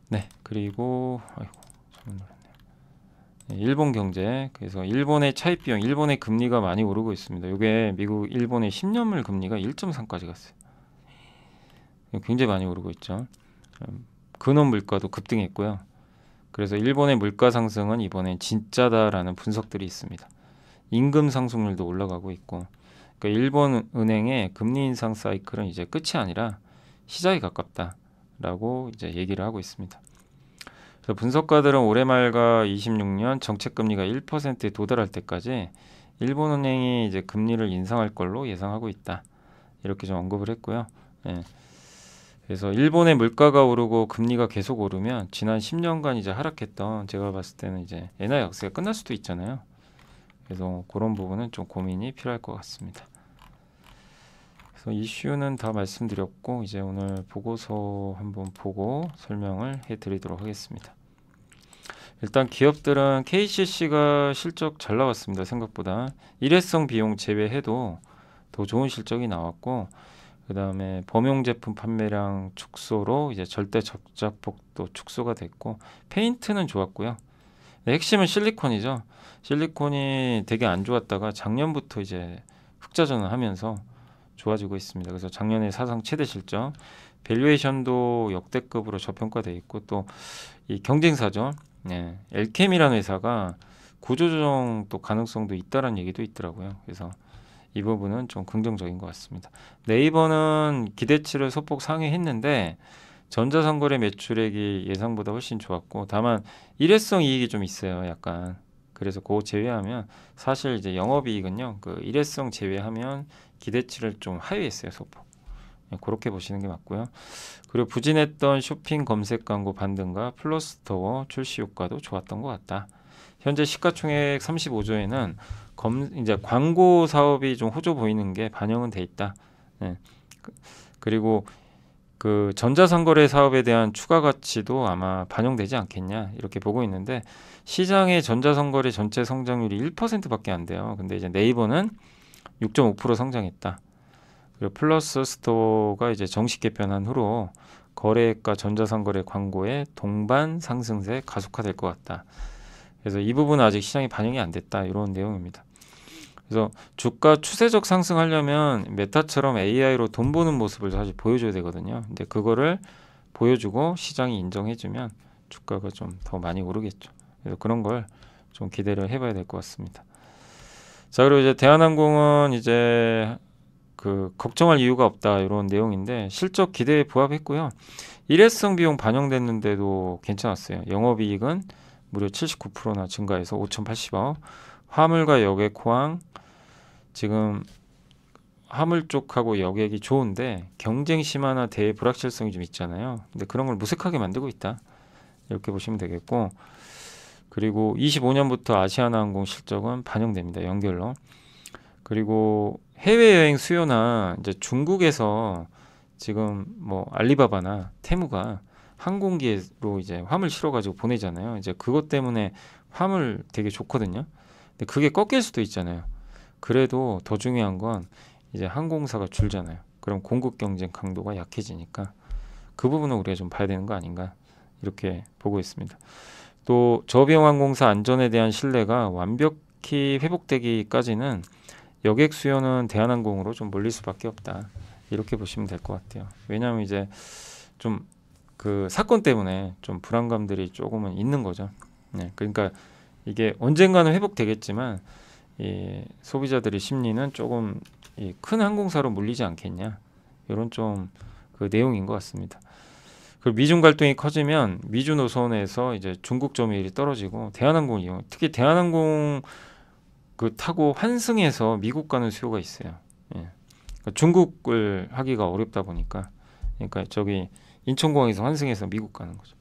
네, 그리고 아이고 잘못 눌렀네요. 네, 일본 경제. 그래서 일본의 차입 비용, 일본의 금리가 많이 오르고 있습니다. 이게 미국, 일본의 10년물 금리가 1.3까지 갔어요. 굉장히 많이 오르고 있죠. 근원 물가도 급등했고요. 그래서 일본의 물가 상승은 이번엔 진짜다라는 분석들이 있습니다. 임금 상승률도 올라가고 있고, 그러니까 일본 은행의 금리 인상 사이클은 이제 끝이 아니라 시작이 가깝다라고 이제 얘기를 하고 있습니다. 그래서 분석가들은 올해 말과 26년 정책 금리가 1%에 도달할 때까지 일본 은행이 이제 금리를 인상할 걸로 예상하고 있다. 이렇게 좀 언급을 했고요. 예. 그래서 일본의 물가가 오르고 금리가 계속 오르면 지난 10년간 이제 하락했던, 제가 봤을 때는 이제 엔화 약세가 끝날 수도 있잖아요. 그래서 그런 부분은 좀 고민이 필요할 것 같습니다. 그래서 이슈는 다 말씀드렸고, 이제 오늘 보고서 한번 보고 설명을 해드리도록 하겠습니다. 일단 기업들은 KCC가 실적 잘 나왔습니다. 생각보다 일회성 비용 제외해도 더 좋은 실적이 나왔고, 그 다음에 범용 제품 판매량 축소로 이제 절대 적자폭도 축소가 됐고, 페인트는 좋았고요. 핵심은 실리콘이죠. 실리콘이 되게 안 좋았다가 작년부터 이제 흑자전을 하면서 좋아지고 있습니다. 그래서 작년에 사상 최대 실적, 밸류에이션도 역대급으로 저평가돼 있고, 또 이 경쟁사죠. 네, 엘캠이라는 회사가 구조조정 또 가능성도 있다라는 얘기도 있더라고요. 그래서 이 부분은 좀 긍정적인 것 같습니다. 네이버는 기대치를 소폭 상회했는데 전자상거래 매출액이 예상보다 훨씬 좋았고, 다만 일회성 이익이 좀 있어요, 약간. 그래서 그거 제외하면 사실 이제 영업이익은요, 그 일회성 제외하면 기대치를 좀 하회했어요, 소폭. 그렇게 보시는 게 맞고요. 그리고 부진했던 쇼핑 검색 광고 반등과 플러스스토어 출시 효과도 좋았던 것 같다. 현재 시가총액 35조에는 이제 광고 사업이 좀 호조 보이는 게 반영은 돼 있다. 네. 그리고 그 전자상거래 사업에 대한 추가 가치도 아마 반영되지 않겠냐 이렇게 보고 있는데, 시장의 전자상거래 전체 성장률이 1%밖에 안 돼요. 근데 이제 네이버는 6.5% 성장했다. 그리고 플러스 스토어가 이제 정식 개편한 후로 거래액과 전자상거래 광고의 동반 상승세 가속화될 것 같다. 그래서 이 부분은 아직 시장에 반영이 안 됐다, 이런 내용입니다. 그래서 주가 추세적 상승하려면 메타처럼 AI로 돈 버는 모습을 사실 보여줘야 되거든요. 근데 그거를 보여주고 시장이 인정해주면 주가가 좀 더 많이 오르겠죠. 그래서 그런 걸 좀 기대를 해봐야 될 것 같습니다. 자, 그리고 이제 대한항공은 이제 그 걱정할 이유가 없다, 이런 내용인데 실적 기대에 부합했고요. 일회성 비용 반영됐는데도 괜찮았어요. 영업이익은 무려 79%나 증가해서 5,080억. 화물과 여객, 호황, 지금 화물 쪽하고 여객이 좋은데 경쟁 심화나 대외 불확실성이 좀 있잖아요. 근데 그런 걸 무색하게 만들고 있다, 이렇게 보시면 되겠고, 그리고 25년부터 아시아나항공 실적은 반영됩니다, 연결로. 그리고 해외여행 수요나 이제 중국에서 지금 뭐 알리바바나 테무가 항공기로 이제 화물 실어가지고 보내잖아요. 이제 그것 때문에 화물 되게 좋거든요. 근데 그게 꺾일 수도 있잖아요. 그래도 더 중요한 건 이제 항공사가 줄잖아요. 그럼 공급 경쟁 강도가 약해지니까 그 부분은 우리가 좀 봐야 되는 거 아닌가, 이렇게 보고 있습니다. 또 저비용 항공사 안전에 대한 신뢰가 완벽히 회복되기까지는 여객 수요는 대한항공으로 좀 몰릴 수밖에 없다, 이렇게 보시면 될 것 같아요. 왜냐하면 이제 좀 그 사건 때문에 좀 불안감들이 조금은 있는 거죠. 네, 그러니까 이게 언젠가는 회복되겠지만 이 소비자들의 심리는 조금 이 큰 항공사로 몰리지 않겠냐, 이런 좀 그 내용인 것 같습니다. 그리고 미중 갈등이 커지면 미주 노선에서 이제 중국 점유율이 떨어지고 대한항공 이용, 특히 대한항공 그 타고 환승해서 미국 가는 수요가 있어요. 예. 그러니까 중국을 하기가 어렵다 보니까, 그러니까 저기 인천공항에서 환승해서 미국 가는 거죠.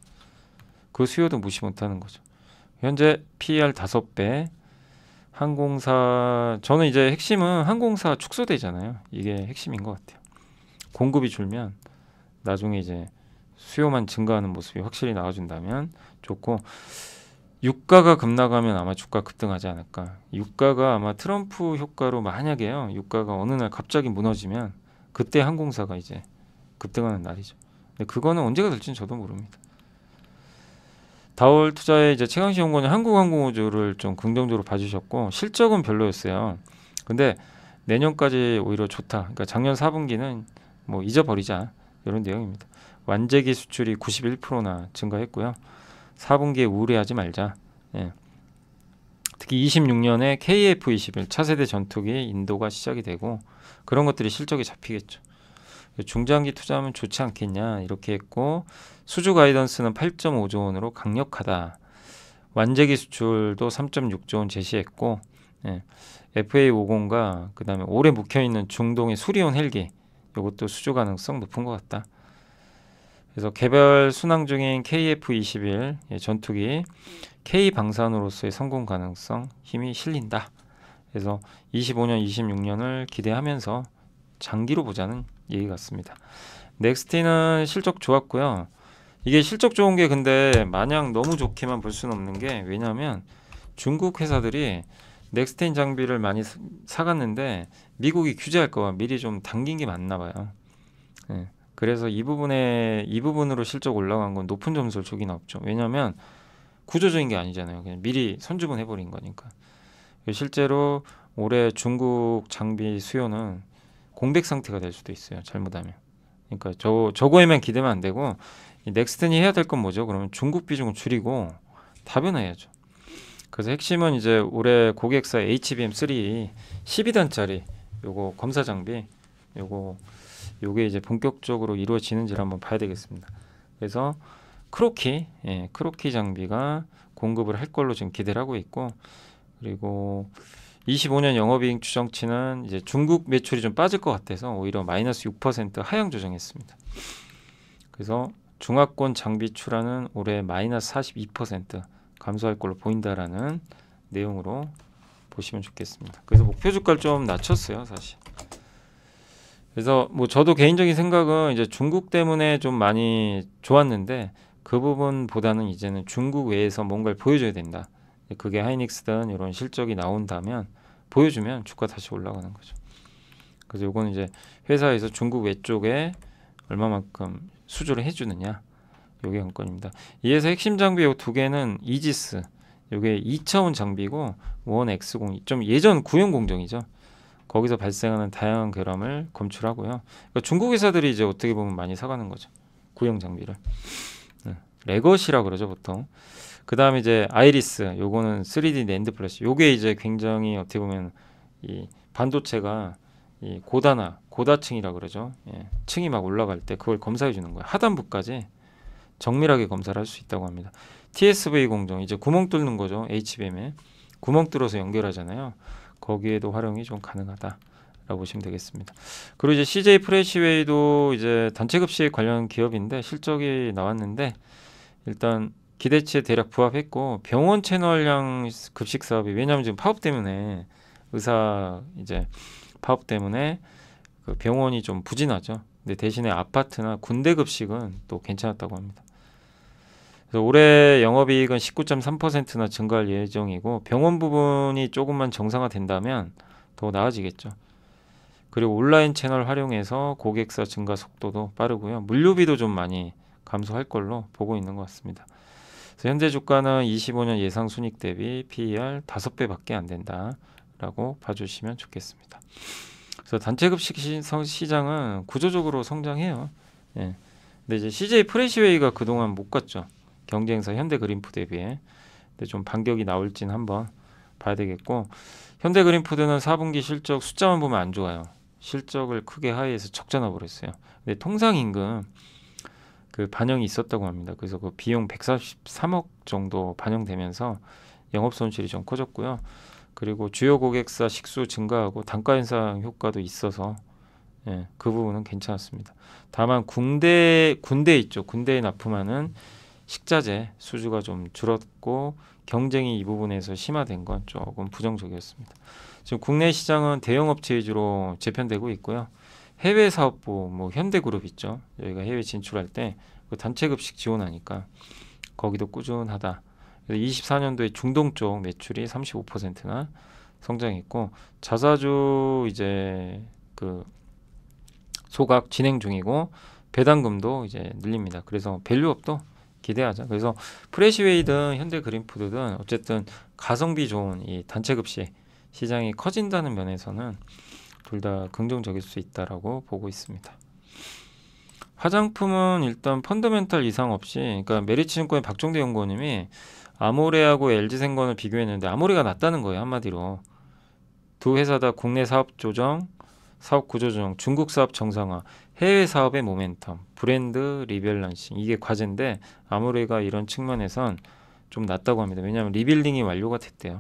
그 수요도 무시 못하는 거죠. 현재 PER 5배, 항공사 저는 이제 핵심은 항공사 축소되잖아요. 이게 핵심인 것 같아요. 공급이 줄면 나중에 이제 수요만 증가하는 모습이 확실히 나와준다면 좋고 유가가 급락하면 아마 주가 급등하지 않을까. 유가가 아마 트럼프 효과로 만약에요. 유가가 어느 날 갑자기 무너지면 그때 항공사가 이제 급등하는 날이죠. 근데 그거는 언제가 될지는 저도 모릅니다. 다올 투자의 이제 최강시 연구원은 한국항공우주를 좀 긍정적으로 봐주셨고 실적은 별로였어요. 근데 내년까지 오히려 좋다. 그러니까 작년 4분기는 뭐 잊어버리자 이런 내용입니다. 완제기 수출이 91%나 증가했고요. 4분기에 우려하지 말자. 예. 특히 26년에 KF-21 차세대 전투기 인도가 시작이 되고 그런 것들이 실적에 잡히겠죠. 중장기 투자하면 좋지 않겠냐 이렇게 했고 수주 가이던스는 8.5조 원으로 강력하다. 완제기 수출도 3.6조 원 제시했고 예. FA50과 그 다음에 오래 묵혀있는 중동의 수리온 헬기 이것도 수주 가능성 높은 것 같다. 그래서 개별 순항 중인 KF-21 전투기 K 방산으로서의 성공 가능성 힘이 실린다. 그래서 25년, 26년을 기대하면서 장기로 보자는 얘기 같습니다. 넥스티는 실적 좋았고요. 이게 실적 좋은 게 근데 마냥 너무 좋게만 볼 수는 없는 게 왜냐하면 중국 회사들이 넥스텐 장비를 많이 사갔는데 미국이 규제할 거와 미리 좀 당긴 게 맞나 봐요. 네. 그래서 이 부분으로 실적 올라간 건 높은 점수를 주긴 없죠. 왜냐하면 구조적인 게 아니잖아요. 그냥 미리 선주문 해버린 거니까. 실제로 올해 중국 장비 수요는 공백 상태가 될 수도 있어요. 잘못하면. 그러니까 저거에만 기대면 안 되고 이 넥스텐이 해야 될 건 뭐죠? 그러면 중국 비중을 줄이고 다변화해야죠. 그래서 핵심은 이제 올해 고객사 HBM3 12단짜리 요거 검사 장비 요게 이제 본격적으로 이루어지는지를 한번 봐야 되겠습니다. 그래서 크로키 장비가 공급을 할 걸로 지금 기대를 하고 있고 그리고 25년 영업이익 추정치는 이제 중국 매출이 좀 빠질 것 같아서 오히려 마이너스 6% 하향 조정했습니다. 그래서 중화권 장비 출하는 올해 마이너스 42% 감소할 걸로 보인다라는 내용으로 보시면 좋겠습니다. 그래서 목표 주가를 좀 낮췄어요, 사실. 그래서 뭐 저도 개인적인 생각은 이제 중국 때문에 좀 많이 좋았는데 그 부분보다는 이제는 중국 외에서 뭔가를 보여줘야 된다. 그게 하이닉스든 이런 실적이 나온다면 보여주면 주가 다시 올라가는 거죠. 그래서 이거는 이제 회사에서 중국 외쪽에 얼마만큼 수주를 해주느냐 요게 관건입니다. 이에서 핵심 장비 요 두 개는 이지스 요게 2차원 장비고 원 X0 좀 예전 구형 공정이죠. 거기서 발생하는 다양한 결함을 검출하고요. 그러니까 중국 회사들이 이제 어떻게 보면 많이 사가는 거죠. 구형 장비를. 레거시라 그러죠 보통. 그 다음에 이제 아이리스 요거는 3D 낸드 플래시 요게 이제 굉장히 어떻게 보면 이 반도체가 이 고다층이라 그러죠. 예, 층이 막 올라갈 때 그걸 검사해 주는 거예요. 하단부까지 정밀하게 검사를 할 수 있다고 합니다. TSV 공정 이제 구멍 뚫는 거죠. HBM에 구멍 뚫어서 연결하잖아요. 거기에도 활용이 좀 가능하다라고 보시면 되겠습니다. 그리고 이제 CJ 프레시웨이도 이제 단체급식 관련 기업인데 실적이 나왔는데 일단 기대치에 대략 부합했고 병원 채널형 급식 사업이 왜냐하면 지금 파업 때문에 의사 이제 파업 때문에 그 병원이 좀 부진하죠. 근데 대신에 아파트나 군대 급식은 또 괜찮았다고 합니다. 그래서 올해 영업이익은 19.3%나 증가할 예정이고 병원 부분이 조금만 정상화된다면 더 나아지겠죠. 그리고 온라인 채널 활용해서 고객사 증가 속도도 빠르고요. 물류비도 좀 많이 감소할 걸로 보고 있는 것 같습니다. 그래서 현재 주가는 25년 예상 순이익 대비 PER 5배밖에 안 된다라고 봐주시면 좋겠습니다. 그래서 단체급식 시장은 구조적으로 성장해요. 예. 근데 이제 CJ 프레시웨이가 그동안 못 갔죠. 경쟁사 현대그린푸드 대비해. 근데 좀 반격이 나올지는 한번 봐야 되겠고 현대그린푸드는 4분기 실적 숫자만 보면 안 좋아요. 실적을 크게 하회해서 적자 나버렸어요. 근데 통상임금 그 반영이 있었다고 합니다. 그래서 그 비용 143억 정도 반영되면서 영업 손실이 좀 커졌고요. 그리고 주요 고객사 식수 증가하고 단가 인상 효과도 있어서 예, 그 부분은 괜찮았습니다. 다만 군대 있죠. 군대에 납품하는 식자재 수주가 좀 줄었고 경쟁이 이 부분에서 심화된 건 조금 부정적이었습니다. 지금 국내 시장은 대형업체 위주로 재편되고 있고요. 해외 사업부 뭐 현대그룹 있죠. 여기가 해외 진출할 때 그 단체급식 지원하니까 거기도 꾸준하다. 그래서 24년도에 중동 쪽 매출이 35%나 성장했고 자사주 이제 그 소각 진행 중이고 배당금도 이제 늘립니다. 그래서 밸류업도 기대하자. 그래서 프레시웨이든 현대그린푸드든 어쨌든 가성비 좋은 이 단체급식 시장이 커진다는 면에서는 둘 다 긍정적일 수 있다라고 보고 있습니다. 화장품은 일단 펀더멘탈 이상 없이, 그러니까 메리츠증권의 박종대 연구원님이 아모레하고 LG생건을 비교했는데 아모레가 낫다는 거예요. 한마디로 두 회사 다 국내 사업 조정, 사업 구조 조정, 중국 사업 정상화, 해외 사업의 모멘텀, 브랜드 리밸런싱, 이게 과제인데 아모레가 이런 측면에선 좀 낫다고 합니다. 왜냐하면 리빌딩이 완료가 됐대요.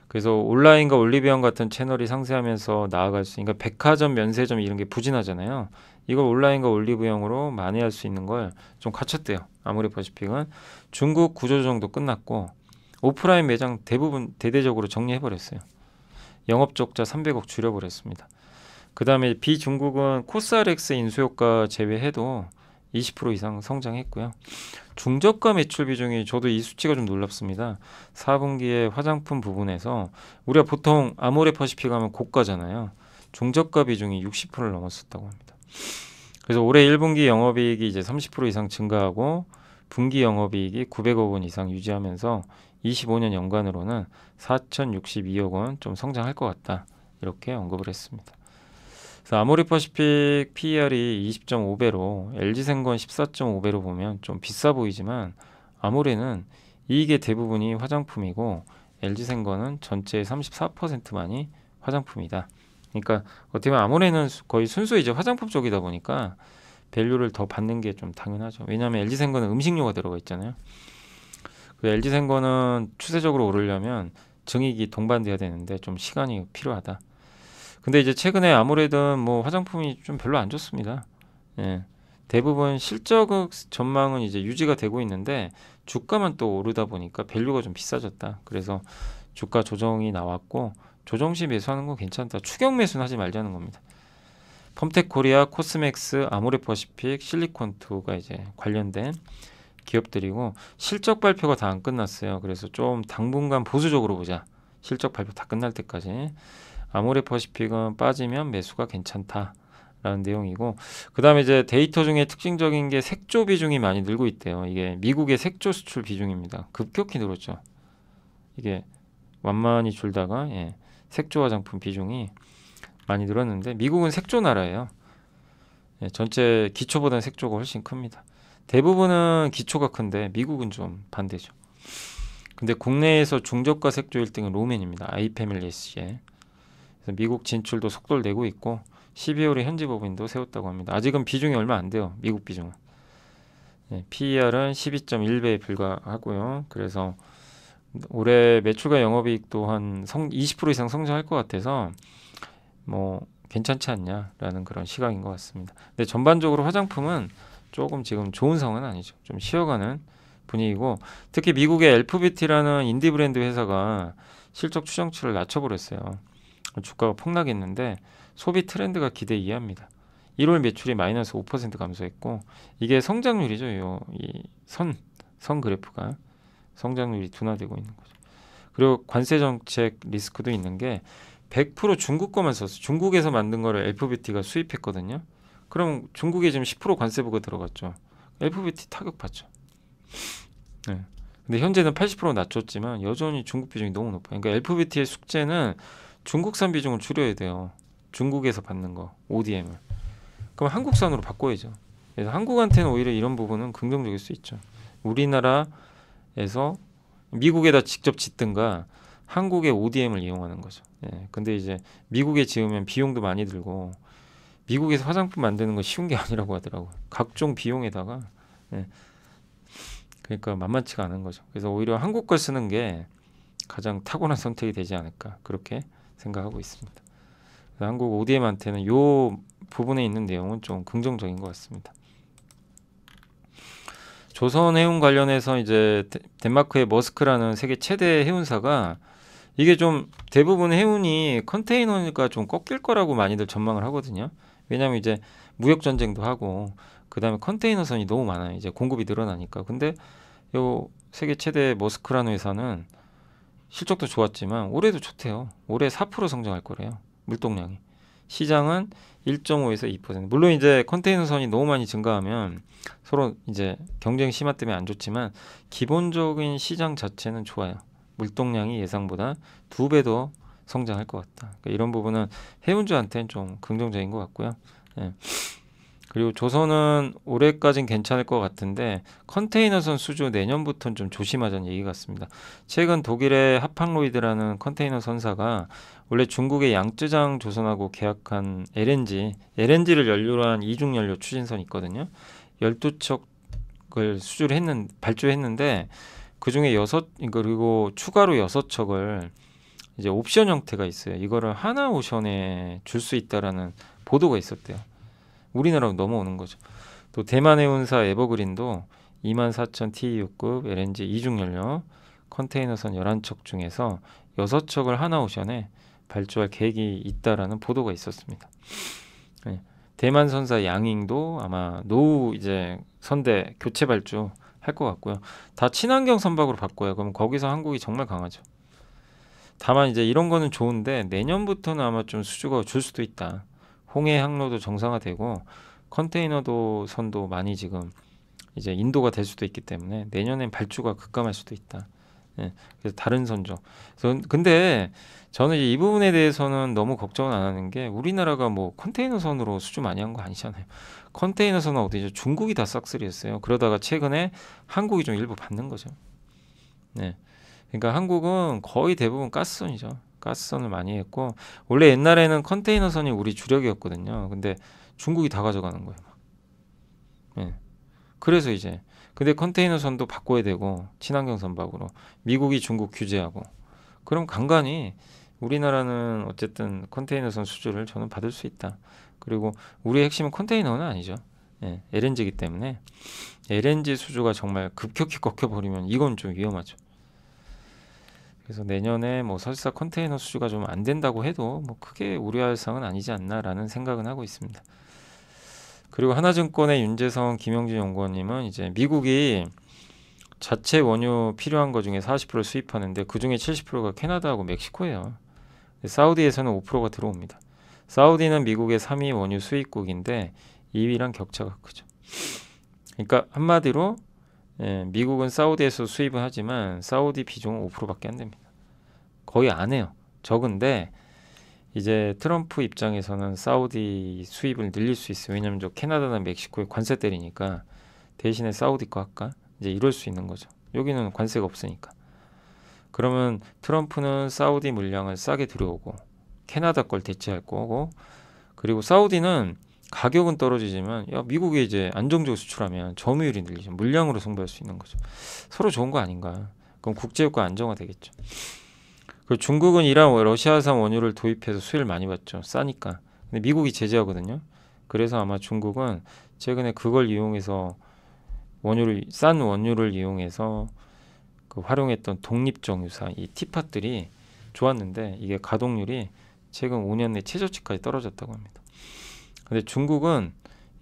그래서 온라인과 올리브영 같은 채널이 상세하면서 나아갈 수, 그러니까 백화점, 면세점 이런 게 부진하잖아요. 이걸 온라인과 올리브영으로 만회할 수 있는 걸 좀 갖췄대요. 아모레퍼시픽은 중국 구조조정도 끝났고 오프라인 매장 대부분 대대적으로 정리해버렸어요. 영업적자 300억 줄여버렸습니다. 그 다음에 비중국은 코스알엑스 인수효과 제외해도 20% 이상 성장했고요. 중저가 매출 비중이 저도 이 수치가 좀 놀랍습니다. 4분기에 화장품 부분에서 우리가 보통 아모레퍼시픽 하면 고가잖아요. 중저가 비중이 60%를 넘었었다고 합니다. 그래서 올해 1분기 영업이익이 이제 30% 이상 증가하고 분기 영업이익이 900억 원 이상 유지하면서 25년 연간으로는 4,062억 원 좀 성장할 것 같다. 이렇게 언급을 했습니다. 그래서 아모레퍼시픽 PER이 20.5배로 LG생건 14.5배로 보면 좀 비싸 보이지만 아모레는 이익의 대부분이 화장품이고 LG생건은 전체의 34%만이 화장품이다. 그러니까 어떻게 보면 아모레는 거의 순수 이제 화장품 쪽이다 보니까 밸류를 더 받는 게 좀 당연하죠. 왜냐하면 LG생건은 음식료가 들어가 있잖아요. 그 LG생건은 추세적으로 오르려면 증익이 동반돼야 되는데 좀 시간이 필요하다. 근데 이제 최근에 아무래도 뭐 화장품이 좀 별로 안 좋습니다. 예. 대부분 실적 전망은 이제 유지가 되고 있는데 주가만 또 오르다 보니까 밸류가 좀 비싸졌다. 그래서 주가 조정이 나왔고 조정 시 매수하는 건 괜찮다. 추격 매수는 하지 말자는 겁니다. 펌텍코리아, 코스맥스, 아모레퍼시픽, 실리콘투가 이제 관련된 기업들이고 실적 발표가 다 안 끝났어요. 그래서 좀 당분간 보수적으로 보자. 실적 발표 다 끝날 때까지. 아모레퍼시픽은 빠지면 매수가 괜찮다라는 내용이고, 그 다음에 이제 데이터 중에 특징적인 게 색조 비중이 많이 늘고 있대요. 이게 미국의 색조 수출 비중입니다. 급격히 늘었죠. 이게 완만히 줄다가 색조 화장품 비중이 많이 늘었는데 미국은 색조 나라예요. 전체 기초보다는 색조가 훨씬 큽니다. 대부분은 기초가 큰데 미국은 좀 반대죠. 근데 국내에서 중저가 색조 1등은 로맨입니다. 아이패밀리스의. 그래서 미국 진출도 속도를 내고 있고 12월에 현지 법인도 세웠다고 합니다. 아직은 비중이 얼마 안 돼요. 미국 비중은. PER은 12.1배에 불과하고요. 그래서 올해 매출과 영업이익도 한 20% 이상 성장할 것 같아서 뭐 괜찮지 않냐라는 그런 시각인 것 같습니다. 근데 전반적으로 화장품은 조금 지금 좋은 상황은 아니죠. 좀 쉬어가는 분위기고, 특히 미국의 LPBT라는 인디 브랜드 회사가 실적 추정치를 낮춰버렸어요. 주가가 폭락했는데 소비 트렌드가 기대 이해합니다. 1월 매출이 마이너스 5% 감소했고 이게 성장률이죠. 이 선 그래프가 성장률이 둔화되고 있는 거죠. 그리고 관세 정책 리스크도 있는 게 100% 중국 거만 썼어요. 중국에서 만든 거를 LPBT가 수입했거든요. 그럼 중국에 지금 10% 관세부가 들어갔죠. LPBT 타격 받죠. 네. 근데 현재는 80% 낮췄지만 여전히 중국 비중이 너무 높아요. 그러니까 LPBT의 숙제는 중국산 비중을 줄여야 돼요. 중국에서 받는 거, ODM을. 그럼 한국산으로 바꿔야죠. 그래서 한국한테는 오히려 이런 부분은 긍정적일 수 있죠. 우리나라에서 미국에다 직접 짓든가 한국의 ODM을 이용하는 거죠. 근데 이제 미국에 지으면 비용도 많이 들고 미국에서 화장품 만드는 건 쉬운 게 아니라고 하더라고요. 각종 비용에다가 그러니까 만만치가 않은 거죠. 그래서 오히려 한국 걸 쓰는 게 가장 탁월한 선택이 되지 않을까 그렇게 생각하고 있습니다. 한국 ODM한테는 이 부분에 있는 내용은 좀 긍정적인 것 같습니다. 조선해운 관련해서 이제 덴마크의 머스크라는 세계 최대 해운사가 이게 좀 대부분 해운이 컨테이너가 좀 꺾일 거라고 많이들 전망을 하거든요. 왜냐하면 이제 무역 전쟁도 하고 그다음에 컨테이너선이 너무 많아요. 이제 공급이 늘어나니까. 근데 요 세계 최대 머스크라는 회사는 실적도 좋았지만 올해도 좋대요. 올해 4% 성장할 거래요. 물동량이. 시장은 1.5에서 2%. 물론 이제 컨테이너선이 너무 많이 증가하면 서로 이제 경쟁 심화 때문에 안 좋지만 기본적인 시장 자체는 좋아요. 물동량이 예상보다 2배 더 성장할 것 같다. 그러니까 이런 부분은 해운주한테는 좀 긍정적인 것 같고요. 예. 그리고 조선은 올해까진 괜찮을 것 같은데 컨테이너선 수주 내년부터는 좀 조심하자는 얘기 같습니다. 최근 독일의 하팡로이드라는 컨테이너 선사가 원래 중국의 양쯔장 조선하고 계약한 LNG를 연료로 한 이중 연료 추진선이 있거든요. 12척을 발주했는데 그중에 6 그리고 추가로 6척을 이제 옵션 형태가 있어요. 이거를 하나오션에 줄 수 있다라는 보도가 있었대요. 우리나라로 넘어오는 거죠. 또 대만 해운사 에버그린도 24,000 TEU급 LNG 이중연료 컨테이너선 11척 중에서 6척을 하나오션에 발주할 계획이 있다라는 보도가 있었습니다. 네. 대만 선사 양잉도 아마 노후 이제 선대 교체 발주 할 것 같고요. 다 친환경 선박으로 바꿔요. 그럼 거기서 한국이 정말 강하죠. 다만 이제 이런 거는 좋은데 내년부터는 아마 좀 수주가 줄 수도 있다. 홍해 항로도 정상화되고 컨테이너도 선도 많이 지금 이제 인도가 될 수도 있기 때문에 내년엔 발주가 급감할 수도 있다. 예, 그래서 다른 선조. 근데 저는 이 부분에 대해서는 너무 걱정은 안 하는 게 우리나라가 뭐 컨테이너 선으로 수주 많이 한 거 아니잖아요. 컨테이너 선은 어디죠? 중국이 다 싹쓸이했어요. 그러다가 최근에 한국이 좀 일부 받는 거죠. 네. 그러니까 한국은 거의 대부분 가스선이죠. 가스선을 많이 했고 원래 옛날에는 컨테이너선이 우리 주력이었거든요. 근데 중국이 다 가져가는 거예요. 네. 그래서 이제 근데 컨테이너선도 바꿔야 되고 친환경 선박으로 미국이 중국 규제하고 그럼 간간히 우리나라는 어쨌든 컨테이너선 수주를 저는 받을 수 있다. 그리고 우리의 핵심은 컨테이너는 아니죠. 네. LNG이기 때문에 LNG 수주가 정말 급격히 꺾여버리면 이건 좀 위험하죠. 그래서 내년에 뭐 설사 컨테이너 수주가 좀 안 된다고 해도 뭐 크게 우려할 사항은 아니지 않나라는 생각은 하고 있습니다. 그리고 하나증권의 윤재성, 김영진 연구원님은 이제 미국이 자체 원유 필요한 거 중에 40% 수입하는데 그 중에 70%가 캐나다하고 멕시코예요. 사우디에서는 5%가 들어옵니다. 사우디는 미국의 3위 원유 수입국인데 2위랑 격차가 크죠. 그러니까 한마디로 미국은 사우디에서 수입은 하지만 사우디 비중은 5%밖에 안 됩니다. 거의 안 해요. 적은데 이제 트럼프 입장에서는 사우디 수입을 늘릴 수 있어요. 왜냐하면 저 캐나다나 멕시코에 관세 때리니까 대신에 사우디 거 할까? 이제 이럴 수 있는 거죠. 여기는 관세가 없으니까. 그러면 트럼프는 사우디 물량을 싸게 들여오고 캐나다 걸 대체할 거고 그리고 사우디는 가격은 떨어지지만 야 미국에 이제 안정적으로 수출하면 점유율이 늘리죠. 물량으로 승부할 수 있는 거죠. 서로 좋은 거 아닌가. 그럼 국제유가 안정화 되겠죠. 그리고 중국은 이란 러시아산 원유를 도입해서 수혜를 많이 받죠. 싸니까. 근데 미국이 제재하거든요. 그래서 아마 중국은 최근에 그걸 이용해서 싼 원유를 이용해서 그 활용했던 독립정유사 이 티팟들이 좋았는데 이게 가동률이 최근 5년 내 최저치까지 떨어졌다고 합니다. 근데 중국은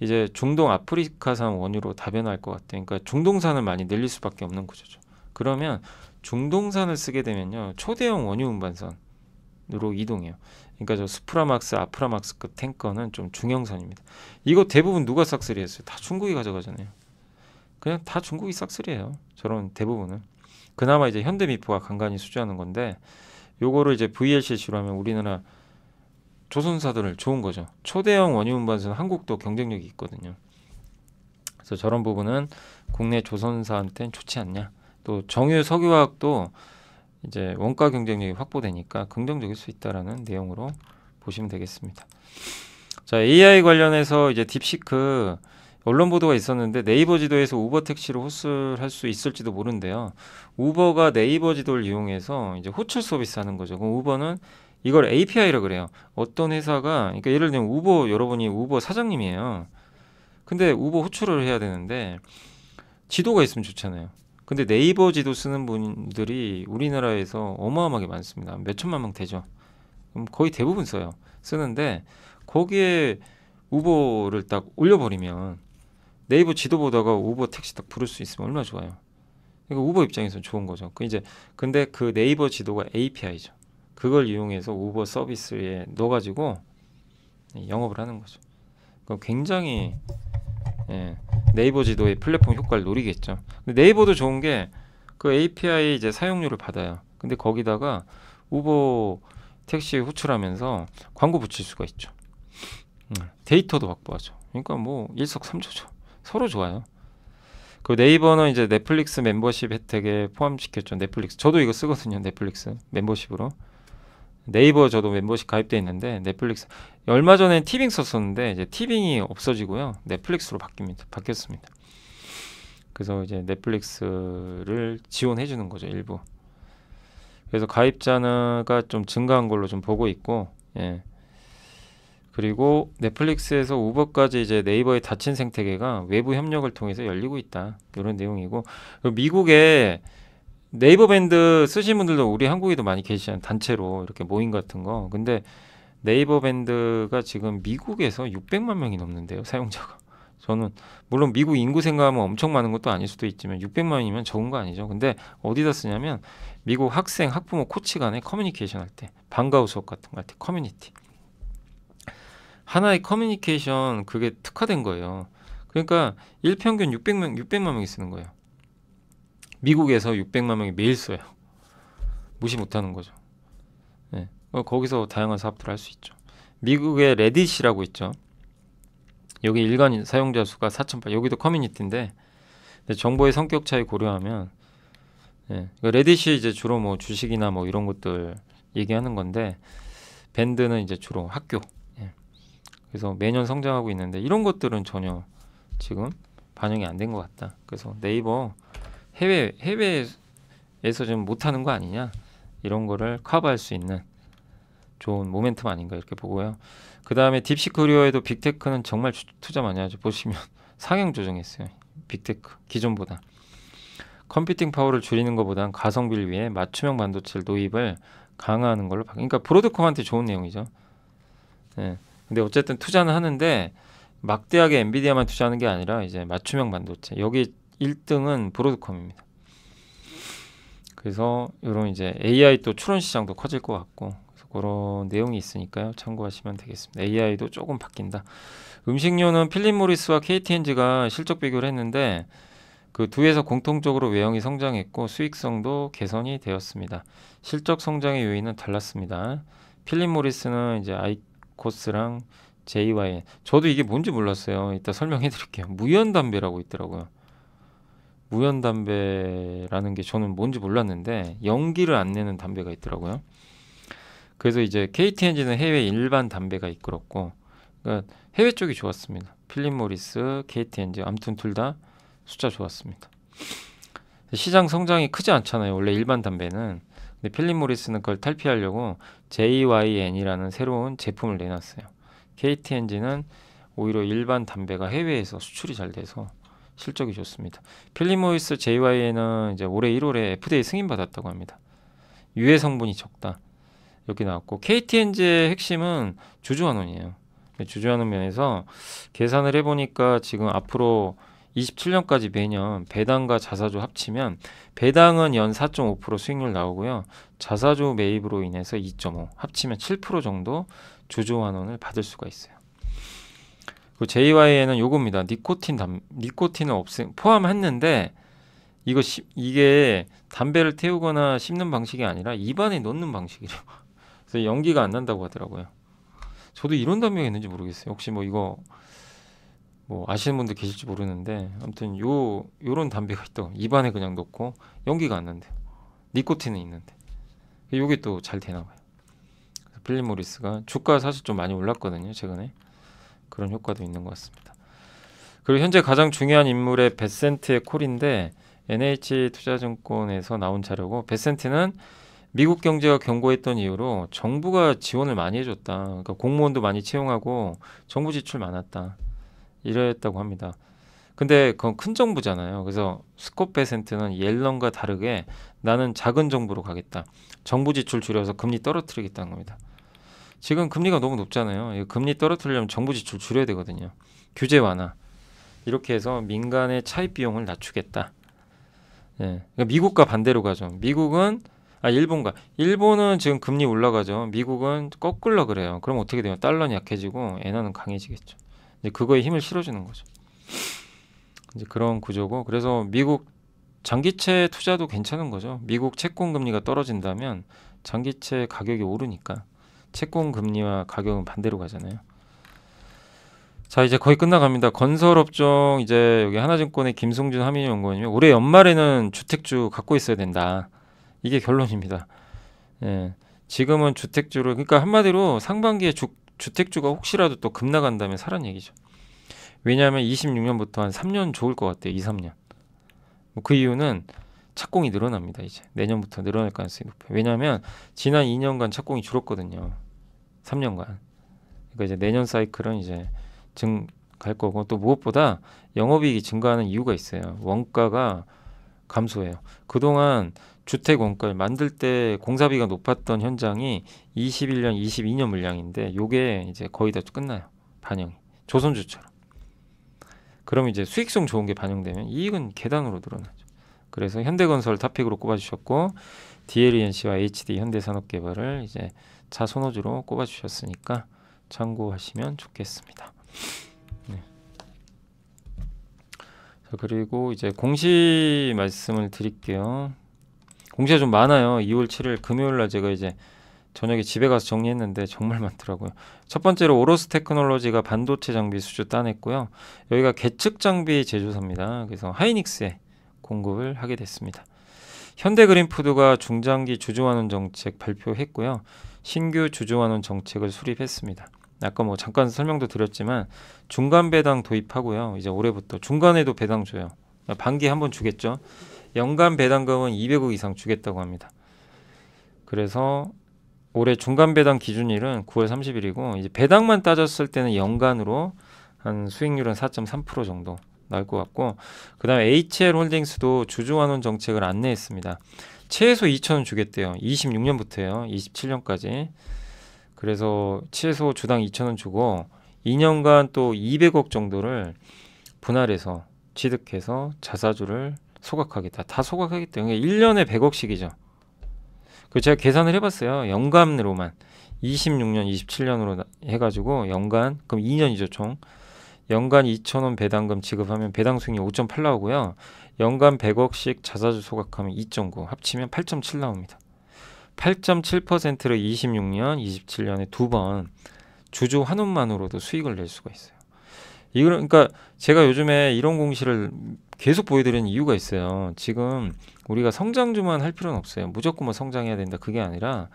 이제 중동 아프리카산 원유로 다변화할 것 같아요. 그러니까 중동산을 많이 늘릴 수밖에 없는 구조죠. 그러면 중동산을 쓰게 되면요 초대형 원유 운반선으로 이동해요. 그러니까 저 스프라막스, 아프라막스급 탱커는 좀 중형선입니다. 이거 대부분 누가 싹쓸이했어요? 다 중국이 가져가잖아요. 그냥 다 중국이 싹쓸이에요. 저런 대부분은. 그나마 이제 현대미포가 간간히 수주하는 건데 요거를 이제 VLCC로 하면 우리나라 조선사들을 좋은 거죠. 초대형 원유 운반선 한국도 경쟁력이 있거든요. 그래서 저런 부분은 국내 조선사한테는 좋지 않냐. 또 정유 석유화학도 이제 원가 경쟁력이 확보되니까 긍정적일 수 있다라는 내용으로 보시면 되겠습니다. 자, AI 관련해서 이제 딥시크 언론 보도가 있었는데 네이버 지도에서 우버 택시를 호출할 수 있을지도 모른대요. 우버가 네이버 지도를 이용해서 이제 호출 서비스 하는 거죠. 그럼 우버는 이걸 API라 그래요. 어떤 회사가 그러니까 예를 들면 우버 여러분이 우버 사장님이에요. 근데 우버 호출을 해야 되는데 지도가 있으면 좋잖아요. 근데 네이버 지도 쓰는 분들이 우리나라에서 어마어마하게 많습니다. 몇 천만 명 되죠. 거의 대부분 써요. 쓰는데 거기에 우버를 딱 올려버리면 네이버 지도 보다가 우버 택시 딱 부를 수 있으면 얼마나 좋아요. 그러니까 우버 입장에서는 좋은 거죠. 근데 그 네이버 지도가 API죠. 그걸 이용해서 우버 서비스에 넣어가지고 영업을 하는 거죠. 굉장히 네이버 지도의 플랫폼 효과를 노리겠죠. 근데 네이버도 좋은 게 그 API 이제 사용료를 받아요. 근데 거기다가 우버 택시 호출하면서 광고 붙일 수가 있죠. 데이터도 확보하죠. 그러니까 뭐 일석삼조죠. 서로 좋아요. 그 네이버는 이제 넷플릭스 멤버십 혜택에 포함시켰죠. 넷플릭스. 저도 이거 쓰거든요. 넷플릭스 멤버십으로. 네이버 저도 멤버십 가입돼 있는데 넷플릭스 얼마 전에 티빙 썼었는데 이제 티빙이 없어지고요. 넷플릭스로 바뀌었습니다. 그래서 이제 넷플릭스를 지원해 주는 거죠. 일부. 그래서 가입자가 좀 증가한 걸로 좀 보고 있고, 그리고 넷플릭스에서 우버까지 이제 네이버의 닫힌 생태계가 외부 협력을 통해서 열리고 있다. 이런 내용이고, 미국에 네이버 밴드 쓰신 분들도 우리 한국에도 많이 계시잖아요. 단체로 이렇게 모임 같은 거. 근데 네이버 밴드가 지금 미국에서 600만 명이 넘는데요. 사용자가. 저는 물론 미국 인구 생각하면 엄청 많은 것도 아닐 수도 있지만 600만이면 적은 거 아니죠. 근데 어디다 쓰냐면 미국 학생, 학부모, 코치 간의 커뮤니케이션 할 때, 방과후 수업 같은 거 할 때 커뮤니티. 하나의 커뮤니케이션 그게 특화된 거예요. 그러니까 일평균 600만 명이 쓰는 거예요. 미국에서 600만 명이 매일 써요. 무시 못하는 거죠. 거기서 다양한 사업들을 할 수 있죠. 미국의 레딧이라고 있죠. 여기 일간 사용자 수가 4,800. 여기도 커뮤니티인데 정보의 성격 차이 고려하면 레딧이 이제 주로 뭐 주식이나 뭐 이런 것들 얘기하는 건데 밴드는 이제 주로 학교. 그래서 매년 성장하고 있는데 이런 것들은 전혀 지금 반영이 안 된 것 같다. 그래서 네이버 해외에서 좀 못하는 거 아니냐 이런 거를 커버할 수 있는 좋은 모멘텀 아닌가 이렇게 보고요. 그 다음에 딥시크리어에도 빅테크는 정말 투자 많이 하죠. 보시면 상향 조정했어요. 빅테크 기존보다 컴퓨팅 파워를 줄이는 것보단 가성비를 위해 맞춤형 반도체 도입을 강화하는 걸로 그러니까 브로드컴한테 좋은 내용이죠. 근데 어쨌든 투자는 하는데 막대하게 엔비디아만 투자하는 게 아니라 이제 맞춤형 반도체 여기 1등은 브로드컴입니다. 그래서 이런 이제 AI 또 추론 시장도 커질 것 같고 그런 내용이 있으니까요. 참고하시면 되겠습니다. AI도 조금 바뀐다. 음식료는 필립 모리스와 KT&G가 실적 비교를 했는데 그 두 회사 공통적으로 외형이 성장했고 수익성도 개선이 되었습니다. 실적 성장의 요인은 달랐습니다. 필립 모리스는 이제 아이코스랑 JYN. 저도 이게 뭔지 몰랐어요. 이따 설명해 드릴게요. 무연담배라고 있더라고요. 무연담배라는 게 저는 뭔지 몰랐는데 연기를 안 내는 담배가 있더라고요. 그래서 이제 KT&G는 해외 일반 담배가 이끌었고 그러니까 해외 쪽이 좋았습니다. 필립 모리스, KT&G 아무튼 둘 다 숫자 좋았습니다. 시장 성장이 크지 않잖아요. 원래 일반 담배는. 근데 필립 모리스는 그걸 탈피하려고 JYN이라는 새로운 제품을 내놨어요. KT&G는 오히려 일반 담배가 해외에서 수출이 잘 돼서 실적이 좋습니다. 필립 모리스 JYN은 이제 올해 1월에 FDA 승인받았다고 합니다. 유해 성분이 적다. 이렇게 나왔고 KT&G의 핵심은 주주환원이에요. 주주환원 면에서 계산을 해보니까 지금 앞으로 27년까지 매년 배당과 자사주 합치면 배당은 연 4.5% 수익률 나오고요. 자사주 매입으로 인해서 2.5 합치면 7% 정도 주주환원을 받을 수가 있어요. 그 JYN은 요겁니다. 니코틴을 포함했는데 이게 담배를 태우거나 씹는 방식이 아니라 입안에 넣는 방식이래요. 그래서 연기가 안 난다고 하더라고요. 저도 이런 담배가 있는지 모르겠어요. 혹시 뭐 이거 뭐 아시는 분들 계실지 모르는데 아무튼 요런 담배가 있다고 입안에 그냥 넣고 연기가 안 난대요. 니코틴은 있는데 요게 또 잘 되나 봐요. 필립 모리스가 주가 사실 좀 많이 올랐거든요. 최근에 그런 효과도 있는 것 같습니다. 그리고 현재 가장 중요한 인물의 베센트의 콜인데 NH투자증권에서 나온 자료고 베센트는 미국 경제가 견고했던 이유로 정부가 지원을 많이 해줬다. 그러니까 공무원도 많이 채용하고 정부 지출 많았다. 이랬다고 합니다. 근데 그건 큰 정부잖아요. 그래서 스콧 베센트는 옐런과 다르게 나는 작은 정부로 가겠다. 정부 지출 줄여서 금리 떨어뜨리겠다는 겁니다. 지금 금리가 너무 높잖아요. 이 금리 떨어뜨리려면 정부 지출 줄여야 되거든요. 규제 완화. 이렇게 해서 민간의 차입 비용을 낮추겠다. 예. 그러니까 미국과 반대로 가죠. 일본은 지금 금리 올라가죠. 미국은 거꾸로 그래요. 그럼 어떻게 돼요? 달러는 약해지고 엔화는 강해지겠죠. 이제 그거에 힘을 실어주는 거죠. 이제 그런 구조고, 그래서 미국 장기채 투자도 괜찮은 거죠. 미국 채권 금리가 떨어진다면 장기채 가격이 오르니까 채권 금리와 가격은 반대로 가잖아요. 자, 이제 거의 끝나갑니다. 건설업종, 이제 여기 하나증권의 김승준 하민연구원님이 올해 연말에는 주택주 갖고 있어야 된다. 이게 결론입니다. 예. 지금은 주택주를, 그러니까 한마디로 상반기에 주택주가 혹시라도 또 급나간다면 사란 얘기죠. 왜냐하면 26년부터 한 3년 좋을 것 같아요. 2, 3년. 뭐 그 이유는 착공이 늘어납니다. 이제 내년부터 늘어날 가능성이 높아요. 왜냐하면 지난 2년간 착공이 줄었거든요. 3년간. 그러니까 이제 내년 사이클은 이제 갈 거고, 또 무엇보다 영업이익이 증가하는 이유가 있어요. 원가가 감소해요. 그동안 주택 원가를 만들 때 공사비가 높았던 현장이 21년, 22년 물량인데 요게 이제 거의 다 끝나요. 반영이. 조선주처럼. 그럼 이제 수익성 좋은 게 반영되면 이익은 계단으로 늘어나죠. 그래서 현대건설 탑픽으로 꼽아주셨고, DLENC와 HD 현대산업개발을 이제 차 선호주로 꼽아주셨으니까 참고하시면 좋겠습니다. 네. 자, 그리고 이제 공시 말씀을 드릴게요. 공시가 좀 많아요. 2월 7일 금요일 날 제가 이제 저녁에 집에 가서 정리했는데 정말 많더라고요. 첫 번째로 오로스 테크놀로지가 반도체 장비 수주 따냈고요. 여기가 계측 장비 제조사입니다. 그래서 하이닉스에 공급을 하게 됐습니다. 현대그린푸드가 중장기 주주환원 정책 발표했고요. 신규 주주환원 정책을 수립했습니다. 아까 뭐 잠깐 설명도 드렸지만 중간 배당 도입하고요. 이제 올해부터 중간에도 배당 줘요. 반기에 한번 주겠죠. 연간 배당금은 200억 이상 주겠다고 합니다. 그래서 올해 중간 배당 기준일은 9월 30일이고 이제 배당만 따졌을 때는 연간으로 한 수익률은 4.3% 정도 나올 것 같고, 그 다음에 HL홀딩스도 주주환원 정책을 안내했습니다. 최소 2,000원 주겠대요. 26년부터예요. 27년까지. 그래서 최소 주당 2,000원 주고 2년간 또 200억 정도를 분할해서 취득해서 자사주를 소각하겠다. 다 소각하겠다. 그러니까 1년에 100억씩이죠. 그 제가 계산을 해봤어요. 연간으로만 26년, 27년으로 해가지고 연간 그럼 2년이죠 총. 연간 2,000원 배당금 지급하면 배당 수익이 5.8 나오고요. 연간 100억씩 자사주 소각하면 2.9 합치면 8.7 나옵니다. 8.7%를 26년, 27년에 두 번 주주 환원만으로도 수익을 낼 수가 있어요. 그러니까 제가 요즘에 이런 공시를 계속 보여드리는 이유가 있어요. 지금 우리가 성장주만 할 필요는 없어요. 무조건 뭐 성장해야 된다 그게 아니라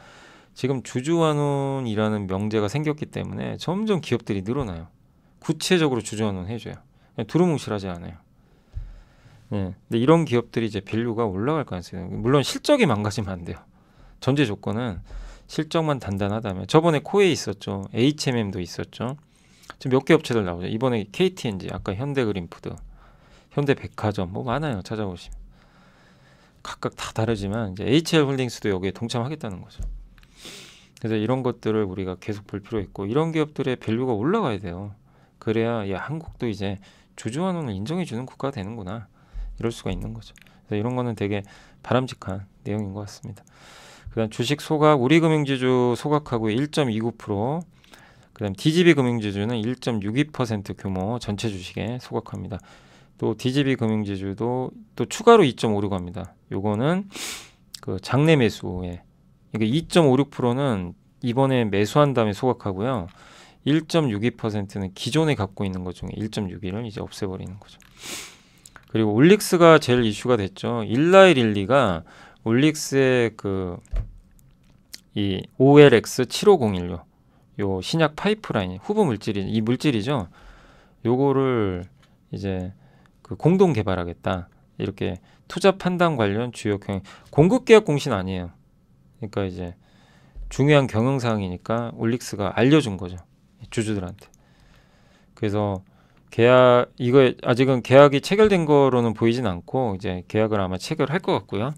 지금 주주환원이라는 명제가 생겼기 때문에 점점 기업들이 늘어나요. 구체적으로 주주환원 해줘요. 두루뭉실하지 않아요. 네. 근데 이런 기업들이 이제 밸류가 올라갈 가능성이 있어요. 물론 실적이 망가지면 안 돼요. 전제 조건은 실적만 단단하다면. 저번에 코에 있었죠. HMM도 있었죠. 지금 몇 개 업체들 나오죠. 이번에 KTNG, 아까 현대그린푸드, 현대백화점 뭐 많아요. 찾아보시면 각각 다 다르지만 이제 HL홀딩스도 여기에 동참하겠다는 거죠. 그래서 이런 것들을 우리가 계속 볼 필요 있고, 이런 기업들의 밸류가 올라가야 돼요. 그래야 야, 한국도 이제 주주환원을 인정해주는 국가가 되는구나, 이럴 수가 있는 거죠. 그래서 이런 거는 되게 바람직한 내용인 것 같습니다. 그다음 주식 소각, 우리금융지주 소각하고 1.29%, 그다음 DGB 금융지주는 1.62% 규모 전체 주식에 소각합니다. 또 DGB 금융지주도 또 추가로 2.56 합니다. 요거는 그 장내 매수에, 그러니까 2.56%는 이번에 매수한 다음에 소각하고요. 1.62%는 기존에 갖고 있는 것 중에 1.61을 이제 없애버리는 거죠. 그리고 올릭스가 제일 이슈가 됐죠. 일라일릴리가 올릭스의 그 이 OLX7501요. 요 신약 파이프라인 후보 물질이 이 물질이죠. 요거를 이제 그 공동 개발하겠다. 이렇게 투자 판단 관련 주요 경영 공급 계약 공시는 아니에요. 그러니까 이제 중요한 경영 사항이니까 올릭스가 알려준 거죠. 주주들한테. 그래서 계약 이거 아직은 계약이 체결된 거로는 보이진 않고 이제 계약을 아마 체결할 것 같고요.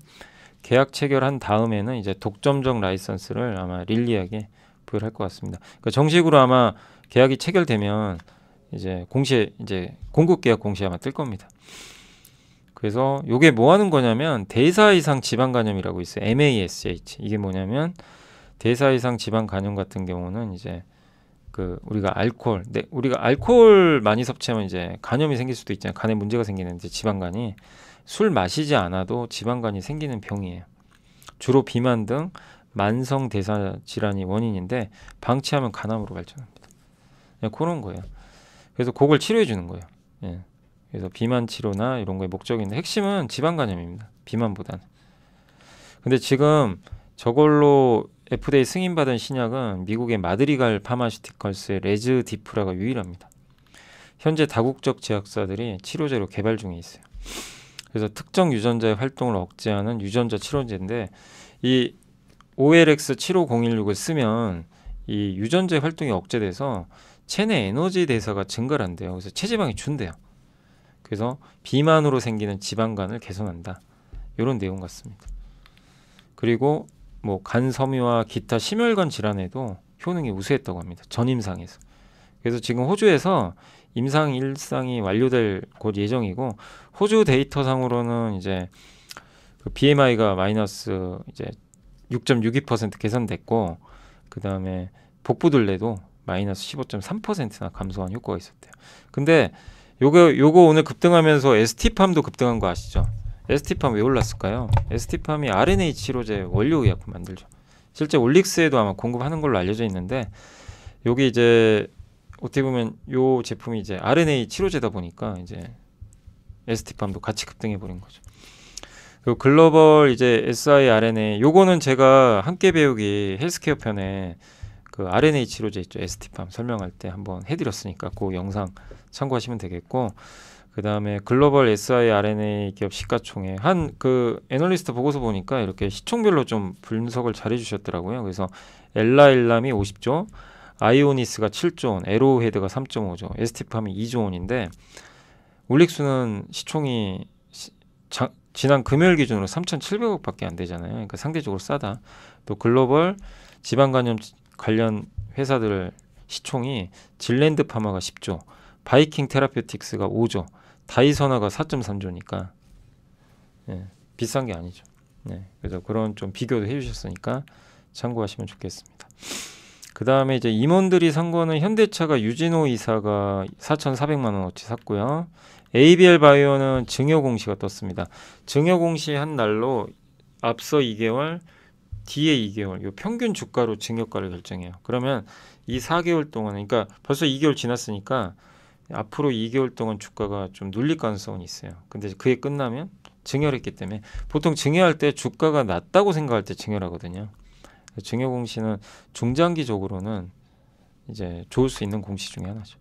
계약 체결한 다음에는 이제 독점적 라이선스를 아마 릴리하게 부여할 것 같습니다. 그러니까 정식으로 아마 계약이 체결되면 이제 공시에 이제 공급 계약 공시에 아마 뜰 겁니다. 그래서 요게 뭐 하는 거냐면 대사 이상 지방 간염이라고 있어요. MASH. 이게 뭐냐면 대사 이상 지방 간염 같은 경우는 이제 그 우리가 알코올 많이 섭취하면 이제 간염이 생길 수도 있잖아요. 간에 문제가 생기는데 지방간이 술 마시지 않아도 지방간이 생기는 병이에요. 주로 비만 등 만성 대사 질환이 원인인데 방치하면 간암으로 발전합니다. 그런 거예요. 그래서 그걸 치료해 주는 거예요. 예. 그래서 비만 치료나 이런 거에 목적인데 핵심은 지방간염입니다. 비만보다는. 근데 지금 저걸로 FDA 승인받은 신약은 미국의 마드리갈 파마시티컬스의 레즈디프라가 유일합니다. 현재 다국적 제약사들이 치료제로 개발 중에 있어요. 그래서 특정 유전자의 활동을 억제하는 유전자 치료제인데 이 OLX75016을 쓰면 이 유전자의 활동이 억제돼서 체내 에너지 대사가 증가를 한대요. 그래서 체지방이 준대요. 그래서 비만으로 생기는 지방간을 개선한다. 이런 내용 같습니다. 그리고 뭐 간섬유와 기타 심혈관 질환에도 효능이 우수했다고 합니다. 전임상에서. 그래서 지금 호주에서 임상 1상이 완료될 곧 예정이고 호주 데이터상으로는 이제 그 BMI가 마이너스 이제 6.62% 개선됐고 그 다음에 복부둘레도 마이너스 15.3%나 감소한 효과가 있었대요. 근데 요거 오늘 급등하면서 ST팜도 급등한 거 아시죠? ST팜 왜 올랐을까요? ST팜이 RNA 치료제 원료 의약품 만들죠. 실제 올릭스에도 아마 공급하는 걸로 알려져 있는데 요게 이제 어떻게 보면 요 제품이 이제 RNA 치료제다 보니까 이제 ST팜도 같이 급등해 버린 거죠. 그리고 글로벌 이제 siRNA 요거는 제가 함께 배우기 헬스케어 편에 그 RNA 치료제 있죠. ST팜 설명할 때 한번 해드렸으니까 그 영상 참고하시면 되겠고 그 다음에 글로벌 siRNA 기업 시가총액 한 그 애널리스트 보고서 보니까 이렇게 시총별로 좀 분석을 잘 해주셨더라고요. 그래서 엘라일람이 50조, 아이오니스가 7조 원, 에로헤드가 3.5조, ST팜이 2조 원인데 올릭스는 시총이 지난 금요일 기준으로 3,700억밖에 안 되잖아요. 그러니까 상대적으로 싸다. 또 글로벌 지방간염 관련 회사들 시총이 질랜드 파마가 10조, 바이킹 테라피틱스가 5조, 다이서나가 4.3조니까 예, 비싼 게 아니죠. 네, 그래서 그런 좀 비교도 해주셨으니까 참고하시면 좋겠습니다. 그 다음에 이제 임원들이 산 거는 현대차가 유진호 이사가 4,400만 원어치 샀고요. ABL 바이오는 증여 공시가 떴습니다. 증여 공시 한 날로 앞서 2개월, 뒤에 2개월, 요 평균 주가로 증여가를 결정해요. 그러면 이 4개월 동안, 그러니까 벌써 2개월 지났으니까 앞으로 2개월 동안 주가가 좀 눌릴 가능성은 있어요. 근데 그게 끝나면 증여를 했기 때문에 보통 증여할 때 주가가 낮다고 생각할 때 증여를 하거든요. 증여 공시는 중장기적으로는 이제 좋을 수 있는 공시 중에 하나죠.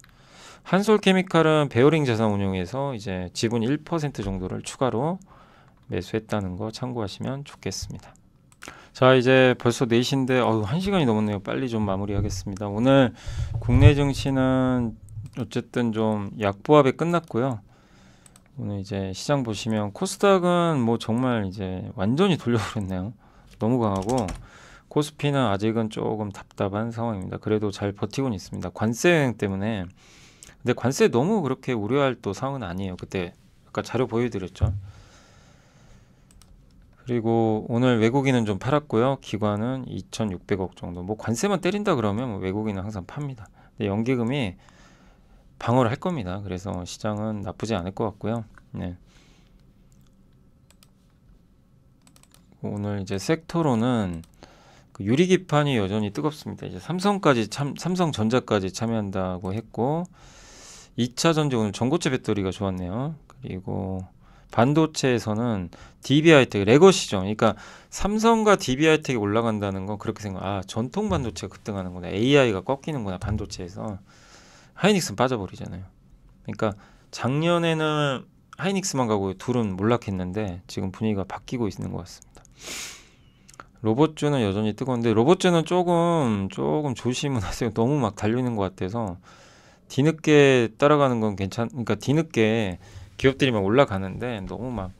한솔케미칼은 베어링 자산운용에서 이제 지분 1% 정도를 추가로 매수했다는 거 참고하시면 좋겠습니다. 자, 이제 벌써 4시인데 1시간이 넘었네요. 빨리 좀 마무리하겠습니다. 오늘 국내 증시는 어쨌든 좀 약보합에 끝났고요. 오늘 이제 시장 보시면 코스닥은 뭐 정말 이제 완전히 돌려버렸네요. 너무 강하고 코스피는 아직은 조금 답답한 상황입니다. 그래도 잘 버티고는 있습니다. 관세 영향 때문에. 근데 관세 너무 그렇게 우려할 또 상황은 아니에요. 그때 아까 자료 보여드렸죠. 그리고 오늘 외국인은 좀 팔았고요. 기관은 2,600억 정도. 뭐 관세만 때린다 그러면 뭐 외국인은 항상 팝니다. 근데 연기금이 방어를 할 겁니다. 그래서 시장은 나쁘지 않을 것 같고요. 네. 오늘 이제 섹터로는 그 유리기판이 여전히 뜨겁습니다. 이제 삼성전자까지 참여한다고 했고 2차 전지 오늘 전고체 배터리가 좋았네요. 그리고 반도체에서는 DB하이텍 레거시죠. 그러니까 삼성과 DB하이텍이 올라간다는 건 그렇게 전통 반도체가 급등하는구나. AI가 꺾이는구나 반도체에서. 하이닉스는 빠져버리잖아요. 그러니까 작년에는 하이닉스만 가고 둘은 몰락했는데 지금 분위기가 바뀌고 있는 것 같습니다. 로봇주는 여전히 뜨거운데 로봇주는 조금 조심은 하세요. 너무 막 달리는 것 같아서 뒤늦게 따라가는 건 그러니까 뒤늦게 기업들이 막 올라가는데 너무 막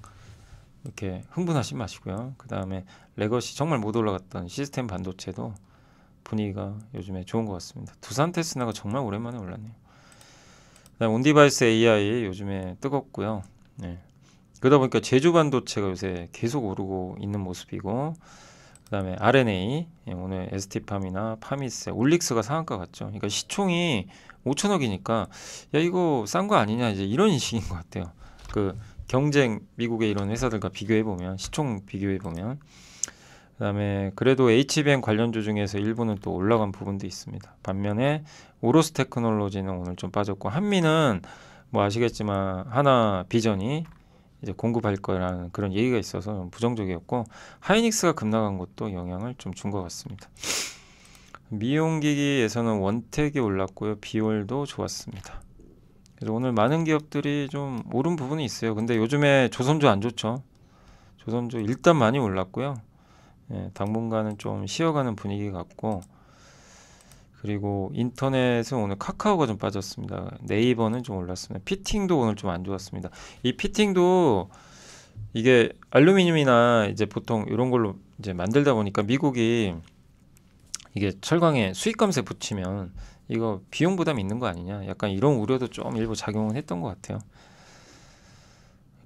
이렇게 흥분하지 마시고요. 그 다음에 레거시 정말 못 올라갔던 시스템 반도체도 분위기가 요즘에 좋은 것 같습니다. 두산 테스나가 정말 오랜만에 올랐네요. 그다음 온디바이스 AI 요즘에 뜨겁고요. 네. 그러다 보니까 제주 반도체가 요새 계속 오르고 있는 모습이고, 그다음에 RNA 오늘 ST팜이나 파미스, 올릭스가 상한가 같죠. 그러니까 시총이 5천억이니까 야 이거 싼 거 아니냐 이제 이런 인식인 것 같아요. 그 경쟁 미국의 이런 회사들과 비교해 보면 시총 비교해 보면 그다음에 그래도 HBM 관련주 중에서 일부는 또 올라간 부분도 있습니다. 반면에 오로스 테크놀로지는 오늘 좀 빠졌고 한미는 뭐 아시겠지만 하나 비전이 이제 공급할 거라는 그런 얘기가 있어서 좀 부정적이었고 하이닉스가 급락한 것도 영향을 좀 준 것 같습니다. 미용기기에서는 원택이 올랐고요. 비올도 좋았습니다. 그래서 오늘 많은 기업들이 좀 오른 부분이 있어요. 근데 요즘에 조선주 안 좋죠. 조선주 일단 많이 올랐고요. 예, 당분간은 좀 쉬어가는 분위기 같고, 그리고 인터넷은 오늘 카카오가 좀 빠졌습니다. 네이버는 좀 올랐습니다. 피팅도 오늘 좀 안 좋았습니다. 이 피팅도 이게 알루미늄이나 이제 보통 이런 걸로 이제 만들다 보니까 미국이 이게 철강에 수익 감세 붙이면 이거 비용 부담 있는 거 아니냐, 약간 이런 우려도 좀 일부 작용을 했던 것 같아요.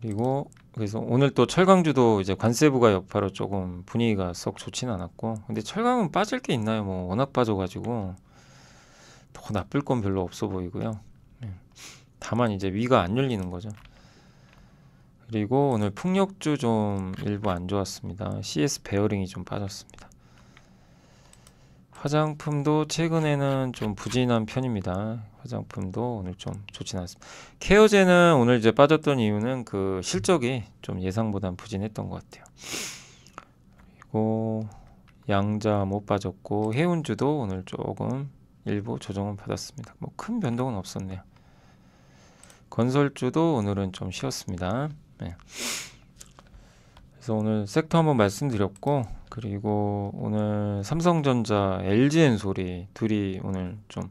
그리고 그래서 오늘 또 철강주도 이제 관세 부과 여파로 조금 분위기가 썩 좋지는 않았고, 근데 철강은 빠질 게 있나요? 뭐 워낙 빠져가지고 더 나쁠 건 별로 없어 보이고요. 예. 다만 이제 위가 안 열리는 거죠. 그리고 오늘 풍력주 좀 일부 안 좋았습니다. CS 베어링이 좀 빠졌습니다. 화장품도 최근에는 좀 부진한 편입니다. 화장품도 오늘 좀 좋진 않습니다. 케어제는 오늘 이제 빠졌던 이유는 그 실적이 좀 예상보단 부진했던 것 같아요. 그리고 양자 못 빠졌고 해운주도 오늘 조금 일부 조정은 받았습니다. 뭐 큰 변동은 없었네요. 건설주도 오늘은 좀 쉬었습니다. 네. 그래서 오늘 섹터 한번 말씀드렸고, 그리고 오늘 삼성전자, LG엔솔이 둘이 오늘 좀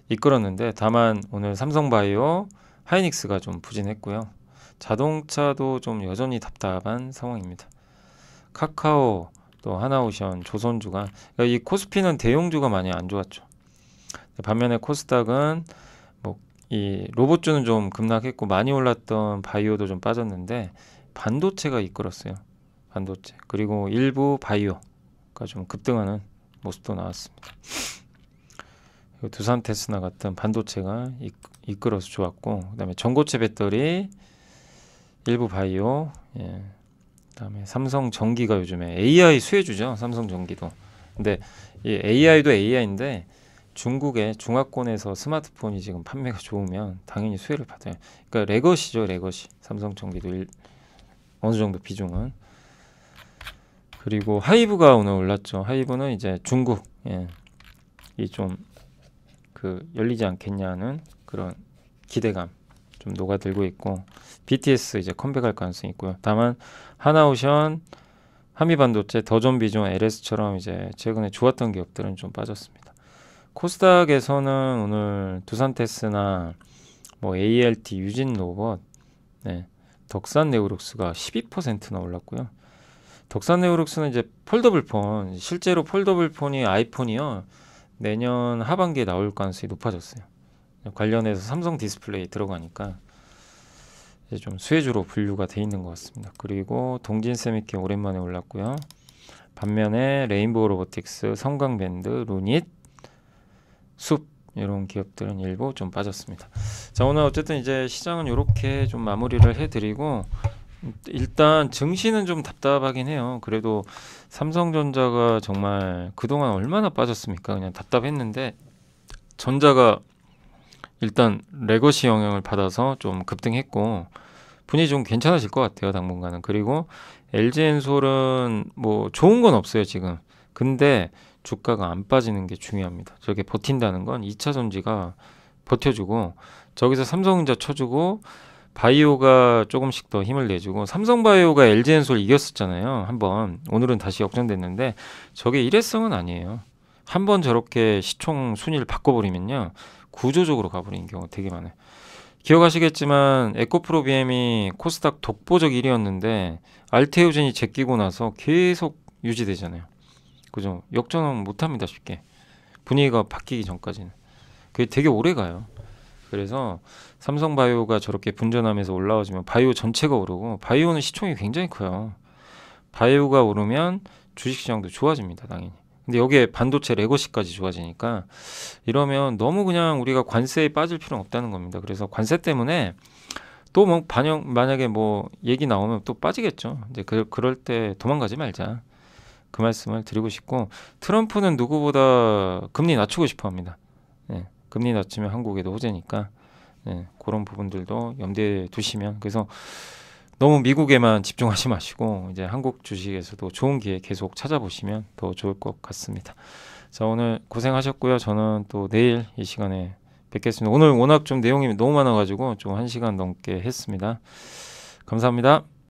이끌었는데, 다만 오늘 삼성바이오, 하이닉스가 좀 부진했고요. 자동차도 좀 여전히 답답한 상황입니다. 카카오, 또 하나오션, 조선주가, 그러니까 이 코스피는 대형주가 많이 안 좋았죠. 반면에 코스닥은 뭐 이 로봇주는 좀 급락했고 많이 올랐던 바이오도 좀 빠졌는데 반도체가 이끌었어요. 반도체. 그리고 일부 바이오가 좀 급등하는 모습도 나왔습니다. 그리고 두산 테스나 같은 반도체가 이끌어서 좋았고, 그다음에 전고체 배터리, 일부 바이오, 예. 그다음에 삼성 전기가 요즘에 AI 수혜주죠. 삼성 전기도. 근데 이 AI도 AI인데 중국의 중화권에서 스마트폰이 지금 판매가 좋으면 당연히 수혜를 받아요. 그러니까 레거시죠, 레거시. 삼성 전기도 어느 정도 비중은. 그리고 하이브가 오늘 올랐죠. 하이브는 이제 중국, 예. 이 좀 그 열리지 않겠냐는 그런 기대감 좀 녹아들고 있고, BTS 이제 컴백할 가능성이 있고요. 다만 하나오션, 한미반도체, 더존비종, LS처럼 이제 최근에 좋았던 기업들은 좀 빠졌습니다. 코스닥에서는 오늘 두산테스나 뭐 ALT, 유진로봇, 네, 덕산네오룩스가 12%나 올랐고요. 덕산네오룩스는 이제 폴더블폰, 실제로 폴더블폰이 아이폰이요 내년 하반기에 나올 가능성이 높아졌어요. 관련해서 삼성 디스플레이 들어가니까 이제 좀 수혜주로 분류가 돼 있는 것 같습니다. 그리고 동진세미케 오랜만에 올랐고요. 반면에 레인보우 로보틱스, 성광밴드, 루닛, 숲 이런 기업들은 일부 좀 빠졌습니다. 자, 오늘 어쨌든 이제 시장은 이렇게 좀 마무리를 해드리고, 일단 증시는 좀 답답하긴 해요. 그래도 삼성전자가 정말 그동안 얼마나 빠졌습니까? 그냥 답답했는데 전자가 일단 레거시 영향을 받아서 좀 급등했고 분위기 좀 괜찮아질 것 같아요, 당분간은. 그리고 LG엔솔은 뭐 좋은 건 없어요 지금. 근데 주가가 안 빠지는 게 중요합니다. 저게 버틴다는 건 2차 전지가 버텨주고, 저기서 삼성전자 쳐주고, 바이오가 조금씩 더 힘을 내주고, 삼성바이오가 LG엔솔 이겼었잖아요 한번. 오늘은 다시 역전됐는데 저게 일회성은 아니에요. 한번 저렇게 시총 순위를 바꿔버리면요 구조적으로 가버리는 경우가 되게 많아요. 기억하시겠지만 에코프로 BM이 코스닥 독보적 1위였는데 알테오젠이 제끼고 나서 계속 유지되잖아요. 그죠? 역전은 못합니다 쉽게. 분위기가 바뀌기 전까지는. 그게 되게 오래 가요. 그래서 삼성바이오가 저렇게 분전하면서 올라와주면 바이오 전체가 오르고, 바이오는 시총이 굉장히 커요. 바이오가 오르면 주식시장도 좋아집니다 당연히. 근데 여기에 반도체 레거시까지 좋아지니까 이러면 너무 그냥 우리가 관세에 빠질 필요는 없다는 겁니다. 그래서 관세 때문에 또 뭐 만약에 뭐 얘기 나오면 또 빠지겠죠. 이제 그럴 때 도망가지 말자, 그 말씀을 드리고 싶고, 트럼프는 누구보다 금리 낮추고 싶어 합니다. 네, 금리 낮추면 한국에도 호재니까 네, 그런 부분들도 염두에 두시면, 그래서 너무 미국에만 집중하지 마시고 이제 한국 주식에서도 좋은 기회 계속 찾아보시면 더 좋을 것 같습니다. 자, 오늘 고생하셨고요. 저는 또 내일 이 시간에 뵙겠습니다. 오늘 워낙 좀 내용이 너무 많아가지고 좀 1시간 넘게 했습니다. 감사합니다.